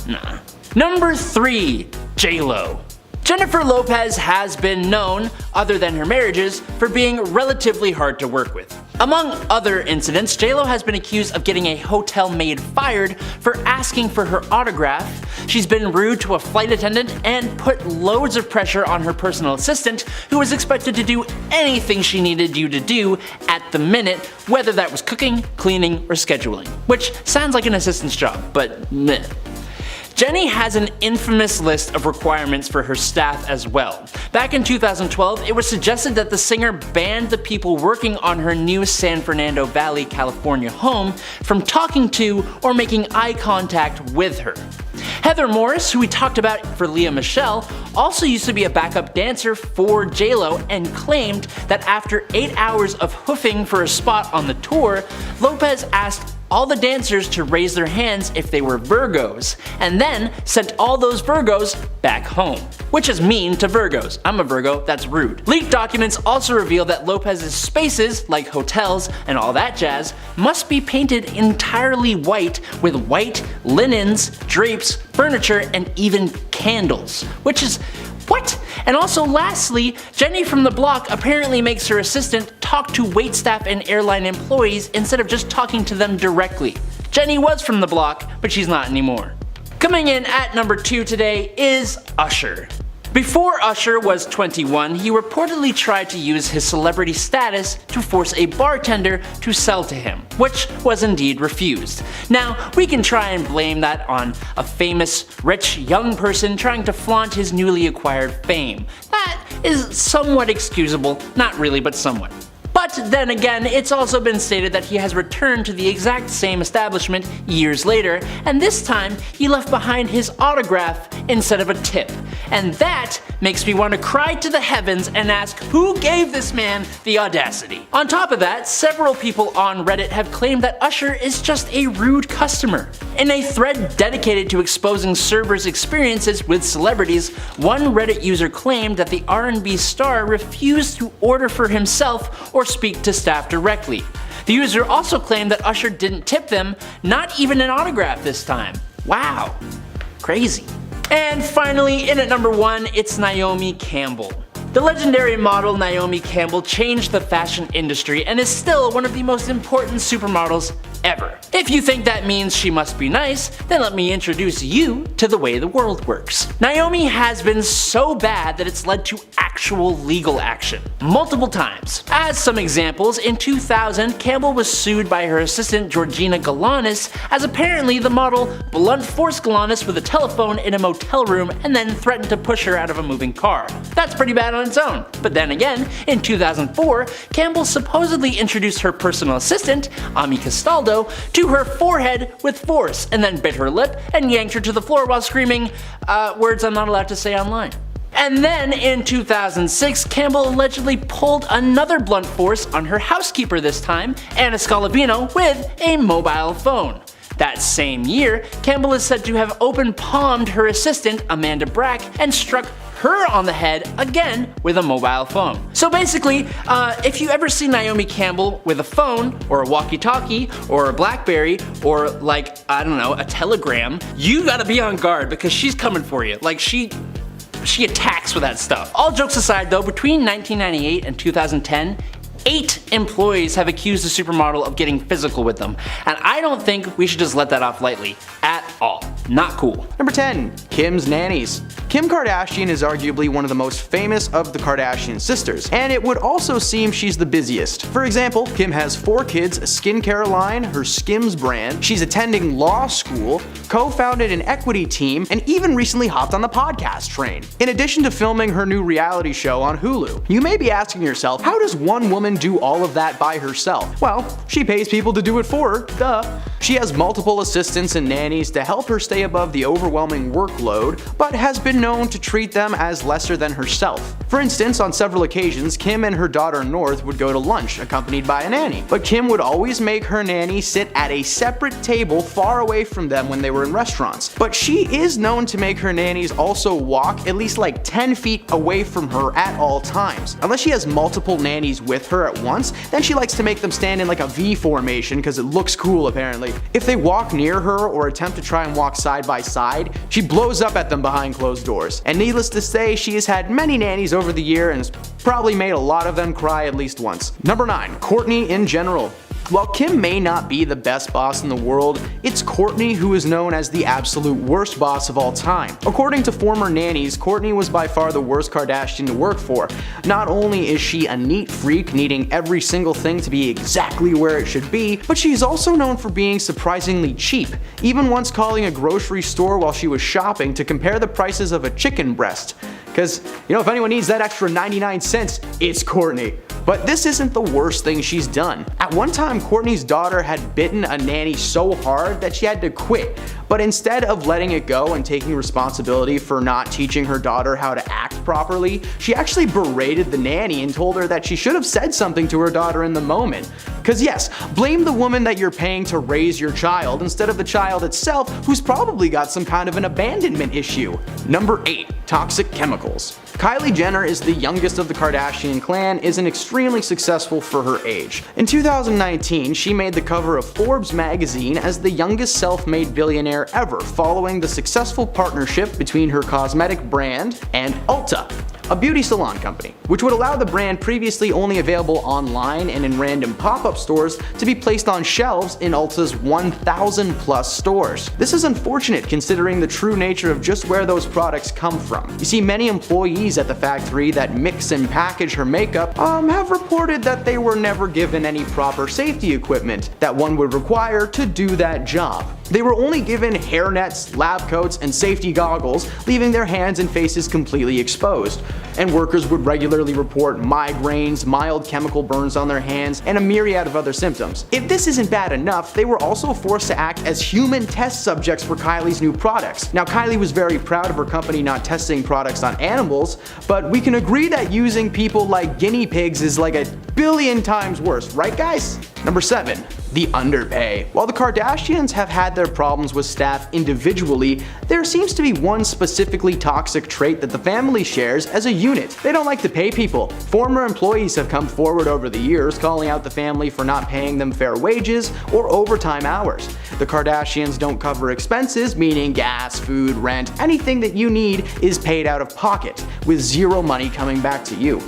Nah. Number 3, J-Lo. Jennifer Lopez has been known, other than her marriages, for being relatively hard to work with. Among other incidents, J-Lo has been accused of getting a hotel maid fired for asking for her autograph. She's been rude to a flight attendant and put loads of pressure on her personal assistant, who was expected to do anything she needed you to do at the minute, whether that was cooking, cleaning, or scheduling. Which sounds like an assistant's job, but meh. Jenny has an infamous list of requirements for her staff as well. Back in 2012, it was suggested that the singer banned the people working on her new San Fernando Valley, California home from talking to or making eye contact with her. Heather Morris, who we talked about for Lea Michele, also used to be a backup dancer for J-Lo and claimed that after 8 hours of hoofing for a spot on the tour, Lopez asked all the dancers to raise their hands if they were Virgos, and then sent all those Virgos back home. Which is mean to Virgos. I'm a Virgo, that's rude. Leaked documents also reveal that Lopez's spaces, like hotels and all that jazz, must be painted entirely white with white linens, drapes, furniture, and even candles. Which is what? And also lastly, Jenny from the block apparently makes her assistant talk to waitstaff and airline employees instead of just talking to them directly. Jenny was from the block, but she's not anymore. Coming in at number 2 today is Usher. Before Usher was 21, he reportedly tried to use his celebrity status to force a bartender to sell to him, which was indeed refused. Now, we can try and blame that on a famous, rich, young person trying to flaunt his newly acquired fame. That is somewhat excusable, not really, but somewhat. But then again, it's also been stated that he has returned to the exact same establishment years later, and this time he left behind his autograph instead of a tip. And that makes me want to cry to the heavens and ask who gave this man the audacity. On top of that, several people on Reddit have claimed that Usher is just a rude customer. In a thread dedicated to exposing servers' experiences with celebrities, one Reddit user claimed that the R&B star refused to order for himself or speak to staff directly. The user also claimed that Usher didn't tip them, not even an autograph this time. Wow, crazy. And finally, in at number 1, it's Naomi Campbell. The legendary model Naomi Campbell changed the fashion industry and is still one of the most important supermodels ever. If you think that means she must be nice, then let me introduce you to the way the world works. Naomi has been so bad that it's led to actual legal action, multiple times. As some examples, in 2000, Campbell was sued by her assistant Georgina Galanis, as apparently the model blunt forced Galanis with a telephone in a motel room and then threatened to push her out of a moving car. That's pretty bad on its own. But then again, in 2004, Campbell supposedly introduced her personal assistant, Ami Castaldo, to her forehead with force, and then bit her lip and yanked her to the floor while screaming, words I'm not allowed to say online. And then in 2006, Campbell allegedly pulled another blunt force on her housekeeper this time, Anna Scalavino, with a mobile phone. That same year, Campbell is said to have open palmed her assistant, Amanda Brack, and struck her on the head again with a mobile phone. So basically, if you ever see Naomi Campbell with a phone, or a walkie-talkie, or a BlackBerry, or like, I don't know, a telegram, you gotta be on guard because she's coming for you. Like she attacks with that stuff. All jokes aside though, between 1998 and 2010, 8 employees have accused the supermodel of getting physical with them, and I don't think we should just let that off lightly at all. Not cool. Number 10. Kim's nannies. Kim Kardashian is arguably one of the most famous of the Kardashian sisters, and it would also seem she's the busiest. For example, Kim has 4 kids, a skincare line, her Skims brand, she's attending law school, co-founded an equity team, and even recently hopped on the podcast train. In addition to filming her new reality show on Hulu. You may be asking yourself, how does one woman do all of that by herself? Well, she pays people to do it for her, duh. She has multiple assistants and nannies to help her stay above the overwhelming workload, but has been known to treat them as lesser than herself. For instance, on several occasions, Kim and her daughter North would go to lunch accompanied by a nanny, but Kim would always make her nanny sit at a separate table far away from them when they were in restaurants. But she is known to make her nannies also walk at least like 10 feet away from her at all times. Unless she has multiple nannies with her at once, then she likes to make them stand in like a V formation because it looks cool apparently. If they walk near her or attempt to try and walk side by side, she blows up at them behind closed doors. And needless to say, she has had many nannies over the year and has probably made a lot of them cry at least once. Number 9. Courtney in general. While Kim may not be the best boss in the world, it's Courtney who is known as the absolute worst boss of all time. According to former nannies, Courtney was by far the worst Kardashian to work for. Not only is she a neat freak, needing every single thing to be exactly where it should be, but she's also known for being surprisingly cheap, even once calling a grocery store while she was shopping to compare the prices of a chicken breast. Because, you know, if anyone needs that extra 99 cents, it's Courtney. But this isn't the worst thing she's done. At one time, Courtney's daughter had bitten a nanny so hard that she had to quit. But instead of letting it go and taking responsibility for not teaching her daughter how to act properly, she actually berated the nanny and told her that she should have said something to her daughter in the moment. Cause yes, blame the woman that you're paying to raise your child instead of the child itself, who's probably got some kind of an abandonment issue. Number 8. Toxic chemicals. Kylie Jenner is the youngest of the Kardashian clan, is extremely successful for her age. In 2019, she made the cover of Forbes magazine as the youngest self-made billionaire ever, following the successful partnership between her cosmetic brand and Ulta, a beauty salon company, which would allow the brand previously only available online and in random pop-up stores to be placed on shelves in Ulta's 1,000 plus stores. This is unfortunate considering the true nature of just where those products come from. from. You see, many employees at the factory that mix and package her makeup have reported that they were never given any proper safety equipment that one would require to do that job. They were only given hairnets, lab coats, and safety goggles, leaving their hands and faces completely exposed. And workers would regularly report migraines, mild chemical burns on their hands, and a myriad of other symptoms. If this isn't bad enough, they were also forced to act as human test subjects for Kylie's new products. Now, Kylie was very proud of her company not testing products on animals, but we can agree that using people like guinea pigs is like a billion times worse, right guys? Number 7. The underpay. While the Kardashians have had their problems with staff individually, there seems to be one specifically toxic trait that the family shares as a unit. They don't like to pay people. Former employees have come forward over the years calling out the family for not paying them fair wages or overtime hours. The Kardashians don't cover expenses, meaning gas, food, rent, anything that you need is paid out of pocket, with zero money coming back to you.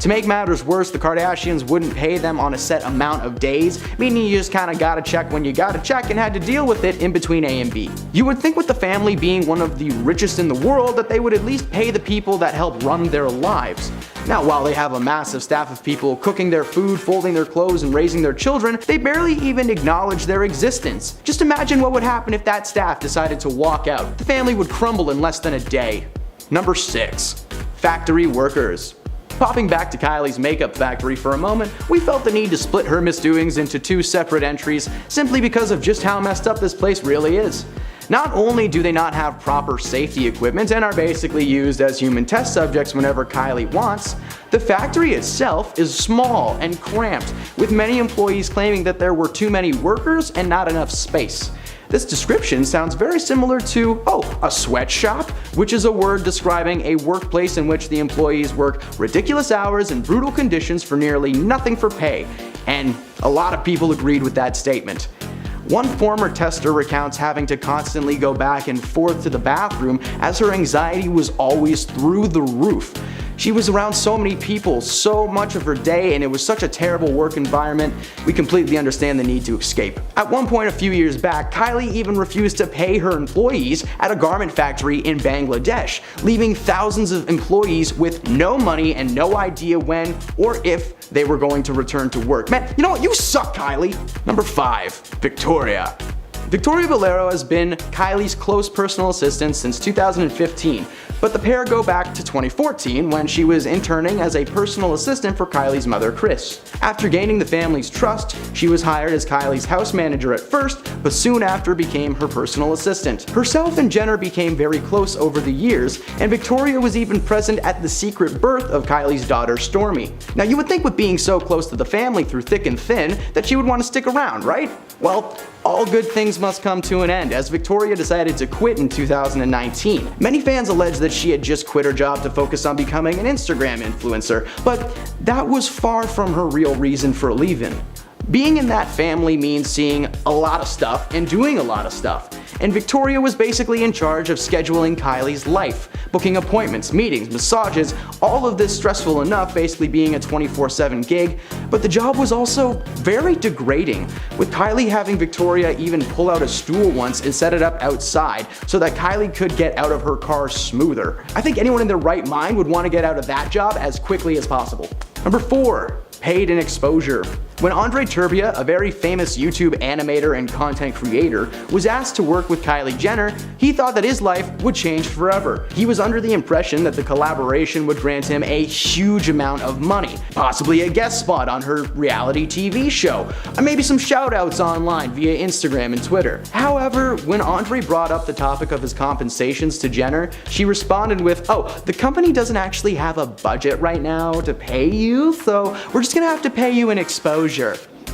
To make matters worse, the Kardashians wouldn't pay them on a set amount of days, meaning you just kinda got a check when you got a check and had to deal with it in between A and B. You would think with the family being one of the richest in the world that they would at least pay the people that help run their lives. Now, while they have a massive staff of people cooking their food, folding their clothes, and raising their children, they barely even acknowledge their existence. Just imagine what would happen if that staff decided to walk out. The family would crumble in less than a day. Number 6. Factory workers. Popping back to Kylie's makeup factory for a moment, we felt the need to split her misdoings into 2 separate entries simply because of just how messed up this place really is. Not only do they not have proper safety equipment and are basically used as human test subjects whenever Kylie wants, the factory itself is small and cramped, with many employees claiming that there were too many workers and not enough space. This description sounds very similar to, a sweatshop, which is a word describing a workplace in which the employees work ridiculous hours and brutal conditions for nearly nothing for pay. And a lot of people agreed with that statement. One former tester recounts having to constantly go back and forth to the bathroom as her anxiety was always through the roof. She was around so many people so much of her day, and it was such a terrible work environment. We completely understand the need to escape. At one point a few years back, Kylie even refused to pay her employees at a garment factory in Bangladesh, leaving thousands of employees with no money and no idea when or if they were going to return to work. Man, you know what? You suck, Kylie! Number 5. Victoria. Victoria Valero has been Kylie's close personal assistant since 2015, but the pair go back to 2014 when she was interning as a personal assistant for Kylie's mother, Kris. After gaining the family's trust, she was hired as Kylie's house manager at first, but soon after became her personal assistant. Herself and Jenner became very close over the years, and Victoria was even present at the secret birth of Kylie's daughter, Stormi. Now you would think with being so close to the family through thick and thin that she would want to stick around, right? Well, all good things must come to an end, as Victoria decided to quit in 2019. Many fans allege that she had just quit her job to focus on becoming an Instagram influencer, but that was far from her real reason for leaving. Being in that family means seeing a lot of stuff and doing a lot of stuff, and Victoria was basically in charge of scheduling Kylie's life, booking appointments, meetings, massages, all of this stressful enough, basically being a 24/7 gig, but the job was also very degrading, with Kylie having Victoria even pull out a stool once and set it up outside so that Kylie could get out of her car smoother. I think anyone in their right mind would want to get out of that job as quickly as possible. Number 4. Paid in exposure. When Andre Turbia, a very famous YouTube animator and content creator, was asked to work with Kylie Jenner, he thought that his life would change forever. He was under the impression that the collaboration would grant him a huge amount of money, possibly a guest spot on her reality TV show, and maybe some shoutouts online via Instagram and Twitter. However, when Andre brought up the topic of his compensations to Jenner, she responded with, the company doesn't actually have a budget right now to pay you, so we're just gonna have to pay you in exposure.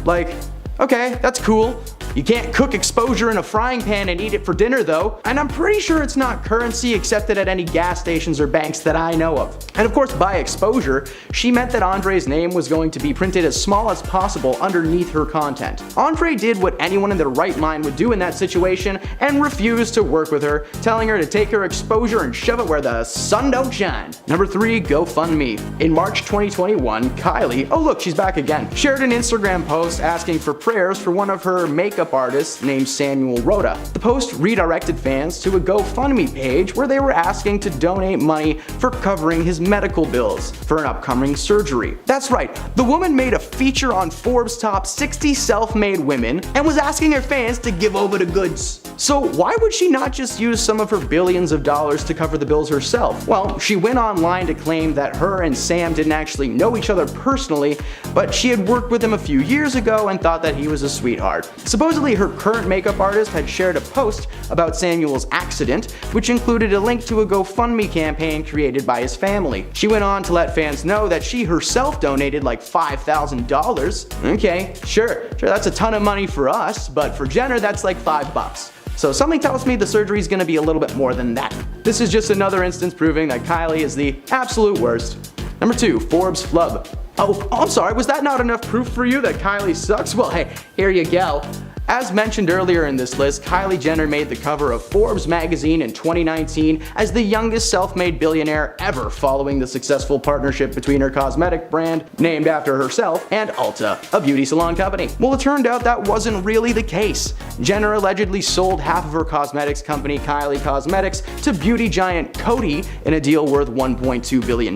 Like, okay, that's cool. You can't cook exposure in a frying pan and eat it for dinner though, and I'm pretty sure it's not currency accepted at any gas stations or banks that I know of. And of course, by exposure, she meant that Andre's name was going to be printed as small as possible underneath her content. Andre did what anyone in their right mind would do in that situation and refused to work with her, telling her to take her exposure and shove it where the sun don't shine. Number 3, GoFundMe. In March 2021, Kylie, oh look, she's back again, shared an Instagram post asking for prayers for one of her makeup makeup artist named Samuel Rhoda. The post redirected fans to a GoFundMe page where they were asking to donate money for covering his medical bills for an upcoming surgery. That's right, the woman made a feature on Forbes' top 60 self-made women and was asking her fans to give over the goods. So why would she not just use some of her billions of dollars to cover the bills herself? Well, she went online to claim that her and Sam didn't actually know each other personally, but she had worked with him a few years ago and thought that he was a sweetheart. Supposedly, her current makeup artist had shared a post about Samuel's accident, which included a link to a GoFundMe campaign created by his family. She went on to let fans know that she herself donated like $5,000. Okay, sure, that's a ton of money for us, but for Jenner, that's like $5. So something tells me the surgery is going to be a little bit more than that. This is just another instance proving that Kylie is the absolute worst. Number 2, Forbes flub. Oh, I'm sorry, was that not enough proof for you that Kylie sucks? Well, hey, here you go. As mentioned earlier in this list, Kylie Jenner made the cover of Forbes magazine in 2019 as the youngest self-made billionaire ever, following the successful partnership between her cosmetic brand, named after herself, and Ulta, a beauty salon company. Well, it turned out that wasn't really the case. Jenner allegedly sold half of her cosmetics company, Kylie Cosmetics, to beauty giant Coty in a deal worth $1.2 billion.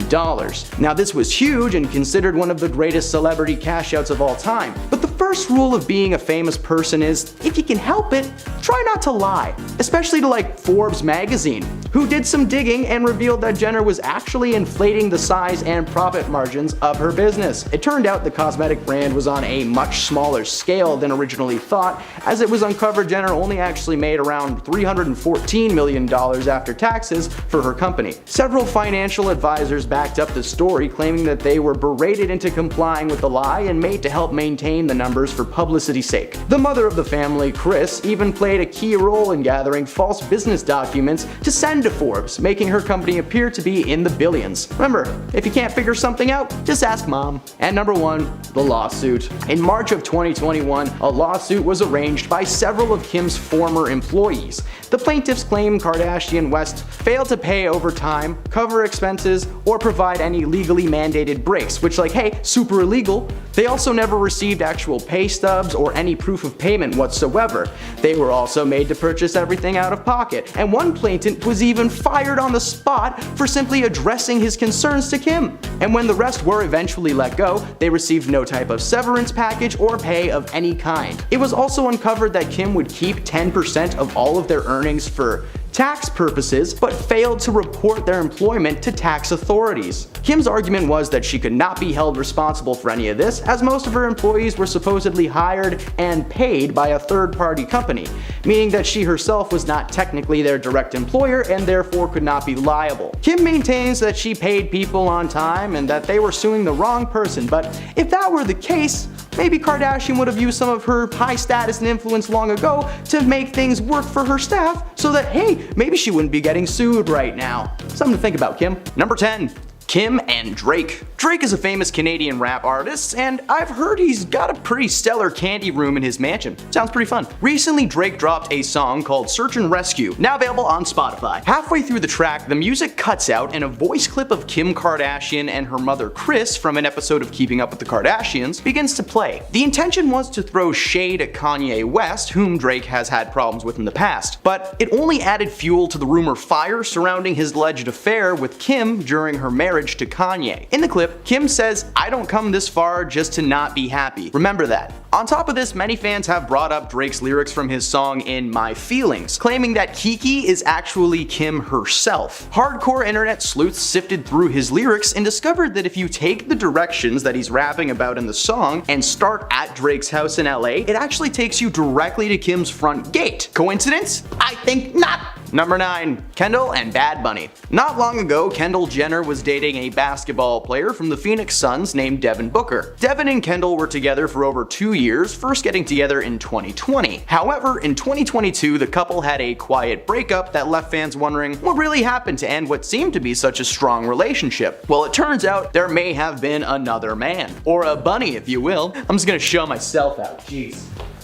Now, this was huge and considered one of the greatest celebrity cash outs of all time. But the first rule of being a famous person is, if you can help it, try not to lie. Especially to like Forbes magazine, who did some digging and revealed that Jenner was actually inflating the size and profit margins of her business. It turned out the cosmetic brand was on a much smaller scale than originally thought, as it was uncovered Jenner only actually made around $314 million after taxes for her company. Several financial advisors backed up the story, claiming that they were berated into complying with the lie and made to help maintain the numbers for publicity's sake. The mother of the family, Kris, even played a key role in gathering false business documents to send to Forbes, making her company appear to be in the billions. Remember, if you can't figure something out, just ask mom. And number 1, the lawsuit. In March of 2021, a lawsuit was arranged by several of Kim's former employees. The plaintiffs claim Kardashian West failed to pay overtime, cover expenses, or provide any legally mandated breaks, which, like, hey, super illegal. They also never received actual pay stubs or any proof of payment whatsoever. They were also made to purchase everything out of pocket, and one plaintiff was even fired on the spot for simply addressing his concerns to Kim. And when the rest were eventually let go, they received no type of severance package or pay of any kind. It was also uncovered that Kim would keep 10% of all of their earnings for tax purposes, but failed to report their employment to tax authorities. Kim's argument was that she could not be held responsible for any of this, as most of her employees were supposedly hired and paid by a third-party company, meaning that she herself was not technically their direct employer and therefore could not be liable. Kim maintains that she paid people on time and that they were suing the wrong person, but if that were the case, maybe Kardashian would have used some of her high status and influence long ago to make things work for her staff so that, hey, maybe she wouldn't be getting sued right now. Something to think about, Kim. Number 10. Kim and Drake. Drake is a famous Canadian rap artist, and I've heard he's got a pretty stellar candy room in his mansion. Sounds pretty fun. Recently, Drake dropped a song called Search and Rescue, now available on Spotify. Halfway through the track, the music cuts out and a voice clip of Kim Kardashian and her mother Kris from an episode of Keeping Up with the Kardashians begins to play. The intention was to throw shade at Kanye West, whom Drake has had problems with in the past, but it only added fuel to the rumor fire surrounding his alleged affair with Kim during her marriage to Kanye. In the clip, Kim says, "I don't come this far just to not be happy. Remember that." On top of this, many fans have brought up Drake's lyrics from his song In My Feelings, claiming that Kiki is actually Kim herself. Hardcore internet sleuths sifted through his lyrics and discovered that if you take the directions that he's rapping about in the song and start at Drake's house in LA, it actually takes you directly to Kim's front gate. Coincidence? I think not. Number 9. Kendall and Bad Bunny. Not long ago, Kendall Jenner was dating a basketball player from the Phoenix Suns named Devin Booker. Devin and Kendall were together for over 2 years, first getting together in 2020. However, in 2022, the couple had a quiet breakup that left fans wondering what really happened to end what seemed to be such a strong relationship. Well, it turns out there may have been another man. Or a bunny, if you will. I'm just gonna show myself out. Jeez.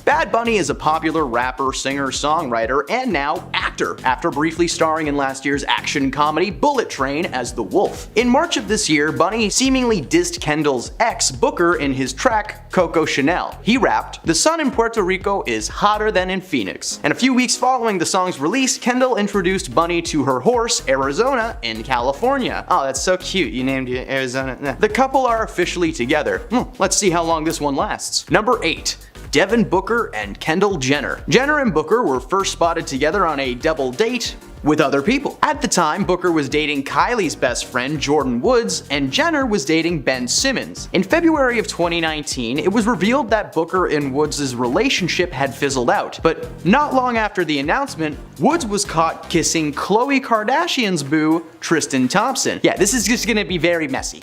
Bad Bunny is a popular rapper, singer, songwriter, and now actor, after briefly starring in last year's action comedy Bullet Train as the Wolf. In March of this year, Bunny seemingly dissed Kendall's ex, Booker, in his track Coco Chanel. He rapped, "The sun in Puerto Rico is hotter than in Phoenix." And a few weeks following the song's release, Kendall introduced Bunny to her horse, Arizona, in California. Oh, that's so cute, you named it Arizona. The couple are officially together. Let's see how long this one lasts. Number 8. Devin Booker and Kendall Jenner. Jenner and Booker were first spotted together on a double date with other people. At the time, Booker was dating Kylie's best friend, Jordyn Woods, and Jenner was dating Ben Simmons. In February of 2019, it was revealed that Booker and Woods' relationship had fizzled out. But not long after the announcement, Woods was caught kissing Khloe Kardashian's boo, Tristan Thompson. Yeah, this is just gonna be very messy.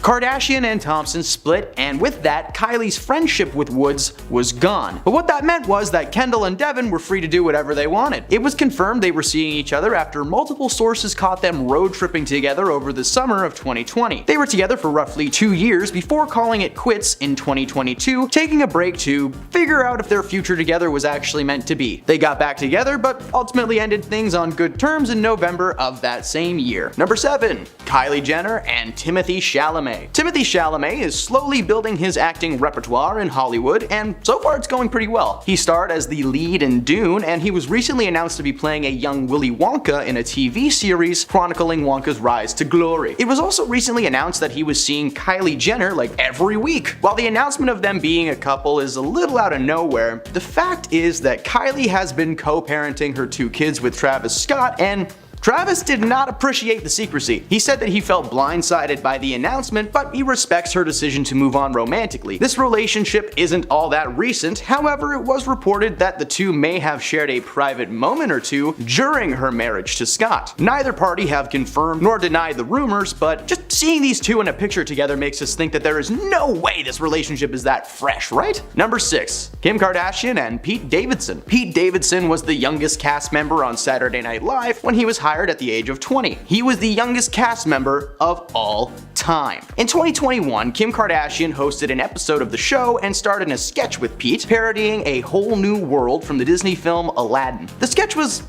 Kardashian and Thompson split, and with that, Kylie's friendship with Woods was gone. But what that meant was that Kendall and Devin were free to do whatever they wanted. It was confirmed they were seeing each other after multiple sources caught them road tripping together over the summer of 2020. They were together for roughly 2 years before calling it quits in 2022, taking a break to figure out if their future together was actually meant to be. They got back together, but ultimately ended things on good terms in November of that same year. Number 7. Kylie Jenner and Timothée Chalamet. Timothée Chalamet is slowly building his acting repertoire in Hollywood, and so far it's going pretty well. He starred as the lead in Dune, and he was recently announced to be playing a young Willy Wonka in a TV series chronicling Wonka's rise to glory. It was also recently announced that he was seeing Kylie Jenner like every week. While the announcement of them being a couple is a little out of nowhere, the fact is that Kylie has been co-parenting her 2 kids with Travis Scott, and Travis did not appreciate the secrecy. He said that he felt blindsided by the announcement, but he respects her decision to move on romantically. This relationship isn't all that recent, however, it was reported that the two may have shared a private moment or two during her marriage to Scott. Neither party have confirmed nor denied the rumors, but just seeing these two in a picture together makes us think that there is no way this relationship is that fresh, right? Number 6. Kim Kardashian and Pete Davidson. Pete Davidson was the youngest cast member on Saturday Night Live when he was hired at the age of 20. He was the youngest cast member of all time. In 2021, Kim Kardashian hosted an episode of the show and starred in a sketch with Pete, parodying A Whole New World from the Disney film Aladdin. The sketch was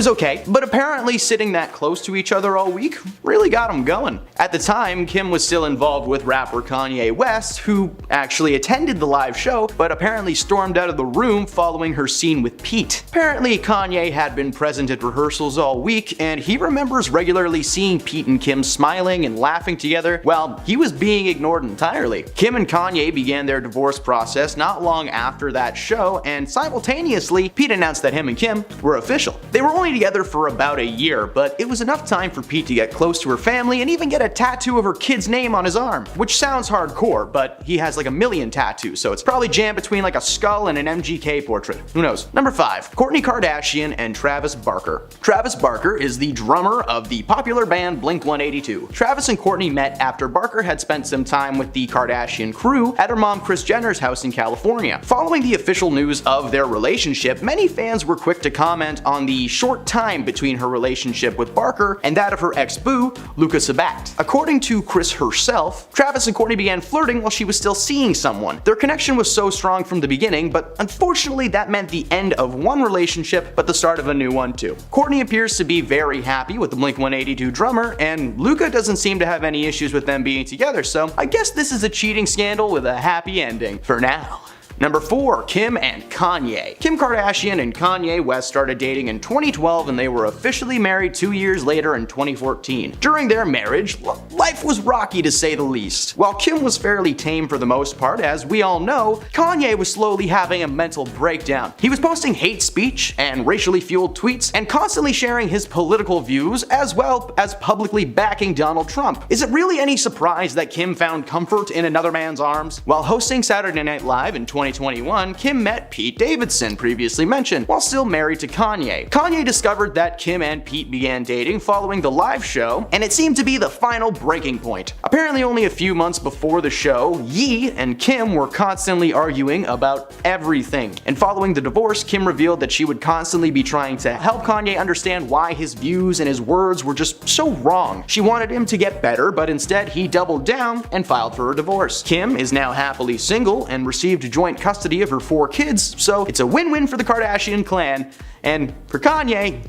okay, but apparently sitting that close to each other all week really got them going. At the time, Kim was still involved with rapper Kanye West, who actually attended the live show, but apparently stormed out of the room following her scene with Pete. Apparently, Kanye had been present at rehearsals all week, and he remembers regularly seeing Pete and Kim smiling and laughing together while he was being ignored entirely. Kim and Kanye began their divorce process not long after that show, and simultaneously, Pete announced that him and Kim were official. They were only together for about a year, but it was enough time for Pete to get close to her family and even get a tattoo of her kid's name on his arm, which sounds hardcore, but he has like a million tattoos, so it's probably jammed between like a skull and an MGK portrait. Who knows? Number 5. Courtney Kardashian and Travis Barker. Travis Barker is the drummer of the popular band Blink-182. Travis and Courtney met after Barker had spent some time with the Kardashian crew at her mom Kris Jenner's house in California. Following the official news of their relationship, many fans were quick to comment on the short time between her relationship with Barker and that of her ex-boo, Luka Sabat. According to Kris herself, Travis and Courtney began flirting while she was still seeing someone. Their connection was so strong from the beginning, but unfortunately that meant the end of one relationship but the start of a new one too. Courtney appears to be very happy with the Blink-182 drummer, and Luka doesn't seem to have any issues with them being together, so I guess this is a cheating scandal with a happy ending for now. Number 4. Kim and Kanye. Kim Kardashian and Kanye West started dating in 2012 and they were officially married 2 years later in 2014. During their marriage, life was rocky to say the least. While Kim was fairly tame for the most part, as we all know, Kanye was slowly having a mental breakdown. He was posting hate speech and racially fueled tweets and constantly sharing his political views as well as publicly backing Donald Trump. Is it really any surprise that Kim found comfort in another man's arms? While hosting Saturday Night Live in 2021, Kim met Pete Davidson, previously mentioned, while still married to Kanye. Kanye discovered that Kim and Pete began dating following the live show, and it seemed to be the final breaking point. Apparently only a few months before the show, Ye and Kim were constantly arguing about everything. And following the divorce, Kim revealed that she would constantly be trying to help Kanye understand why his views and his words were just so wrong. She wanted him to get better, but instead he doubled down and filed for a divorce. Kim is now happily single and received joint joint custody of her 4 kids, so it's a win-win for the Kardashian clan. And for Kanye,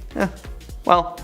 well,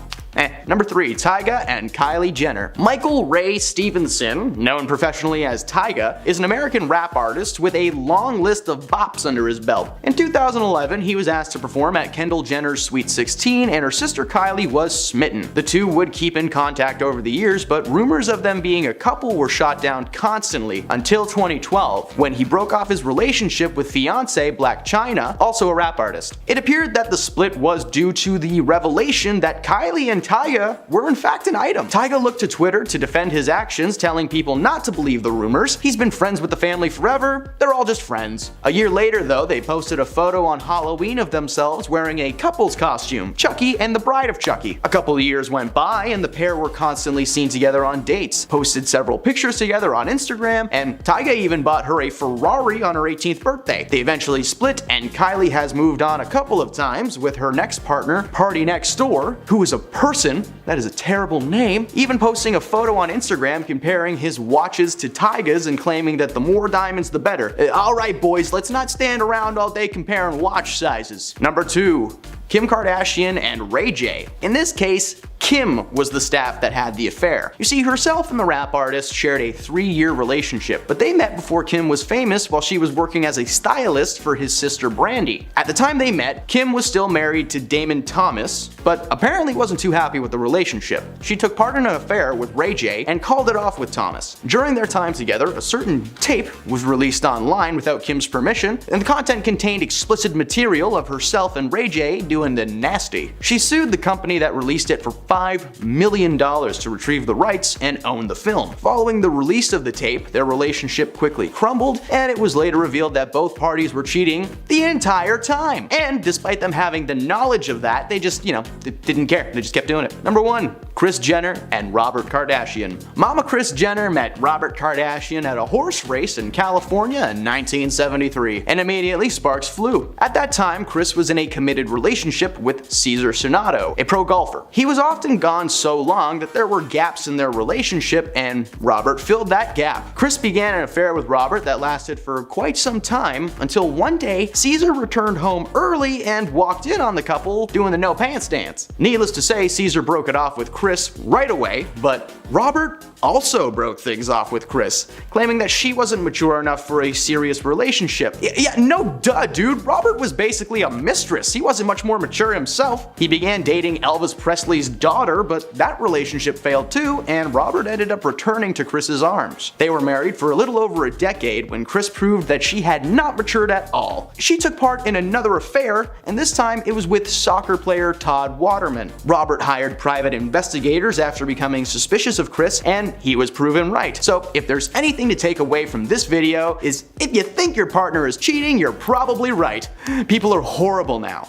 Number 3, Tyga and Kylie Jenner. Michael Ray Stevenson, known professionally as Tyga, is an American rap artist with a long list of bops under his belt. In 2011, he was asked to perform at Kendall Jenner's Sweet 16, and her sister Kylie was smitten. The two would keep in contact over the years, but rumors of them being a couple were shot down constantly until 2012, when he broke off his relationship with fiancée Blac Chyna, also a rap artist. It appeared that the split was due to the revelation that Kylie and Tyga were in fact an item. Tyga looked to Twitter to defend his actions, telling people not to believe the rumors. He's been friends with the family forever, they're all just friends. A year later though, they posted a photo on Halloween of themselves wearing a couple's costume, Chucky and the bride of Chucky. A couple of years went by and the pair were constantly seen together on dates, posted several pictures together on Instagram, and Tyga even bought her a Ferrari on her 18th birthday. They eventually split, and Kylie has moved on a couple of times with her next partner, Party Next Door, who is a person, that is a terrible name, even posting a photo on Instagram comparing his watches to Tyga's and claiming that the more diamonds the better. Alright boys, let's not stand around all day comparing watch sizes. Number 2. Kim Kardashian and Ray J. In this case, Kim was the staff that had the affair. You see, herself and the rap artist shared a 3-year relationship, but they met before Kim was famous while she was working as a stylist for his sister Brandy. At the time they met, Kim was still married to Damon Thomas, but apparently wasn't too happy with the relationship. She took part in an affair with Ray J and called it off with Thomas. During their time together, a certain tape was released online without Kim's permission, and the content contained explicit material of herself and Ray J doing the nasty. She sued the company that released it for $5 million to retrieve the rights and own the film. Following the release of the tape, their relationship quickly crumbled, and it was later revealed that both parties were cheating the entire time. And despite them having the knowledge of that, they just, didn't care. They just kept doing it. Number 1, Kris Jenner and Robert Kardashian. Mama Kris Jenner met Robert Kardashian at a horse race in California in 1973, and immediately sparks flew. At that time, Kris was in a committed relationship with Cesar Sonato, a pro golfer. He was often gone so long that there were gaps in their relationship, and Robert filled that gap. Kris began an affair with Robert that lasted for quite some time, until one day Cesar returned home early and walked in on the couple doing the no pants dance. Needless to say, Cesar broke it off with Kris right away, but Robert also broke things off with Kris, claiming that she wasn't mature enough for a serious relationship. Yeah, no duh, dude. Robert was basically a mistress. He wasn't much more mature himself. He began dating Elvis Presley's daughter, but that relationship failed too, and Robert ended up returning to Kris's arms. They were married for a little over a decade when Kris proved that she had not matured at all. She took part in another affair, and this time it was with soccer player Todd Waterman. Robert hired private investigators after becoming suspicious of Kris, and he was proven right. So if there's anything to take away from this video, is if you think your partner is cheating, you're probably right. People are horrible now.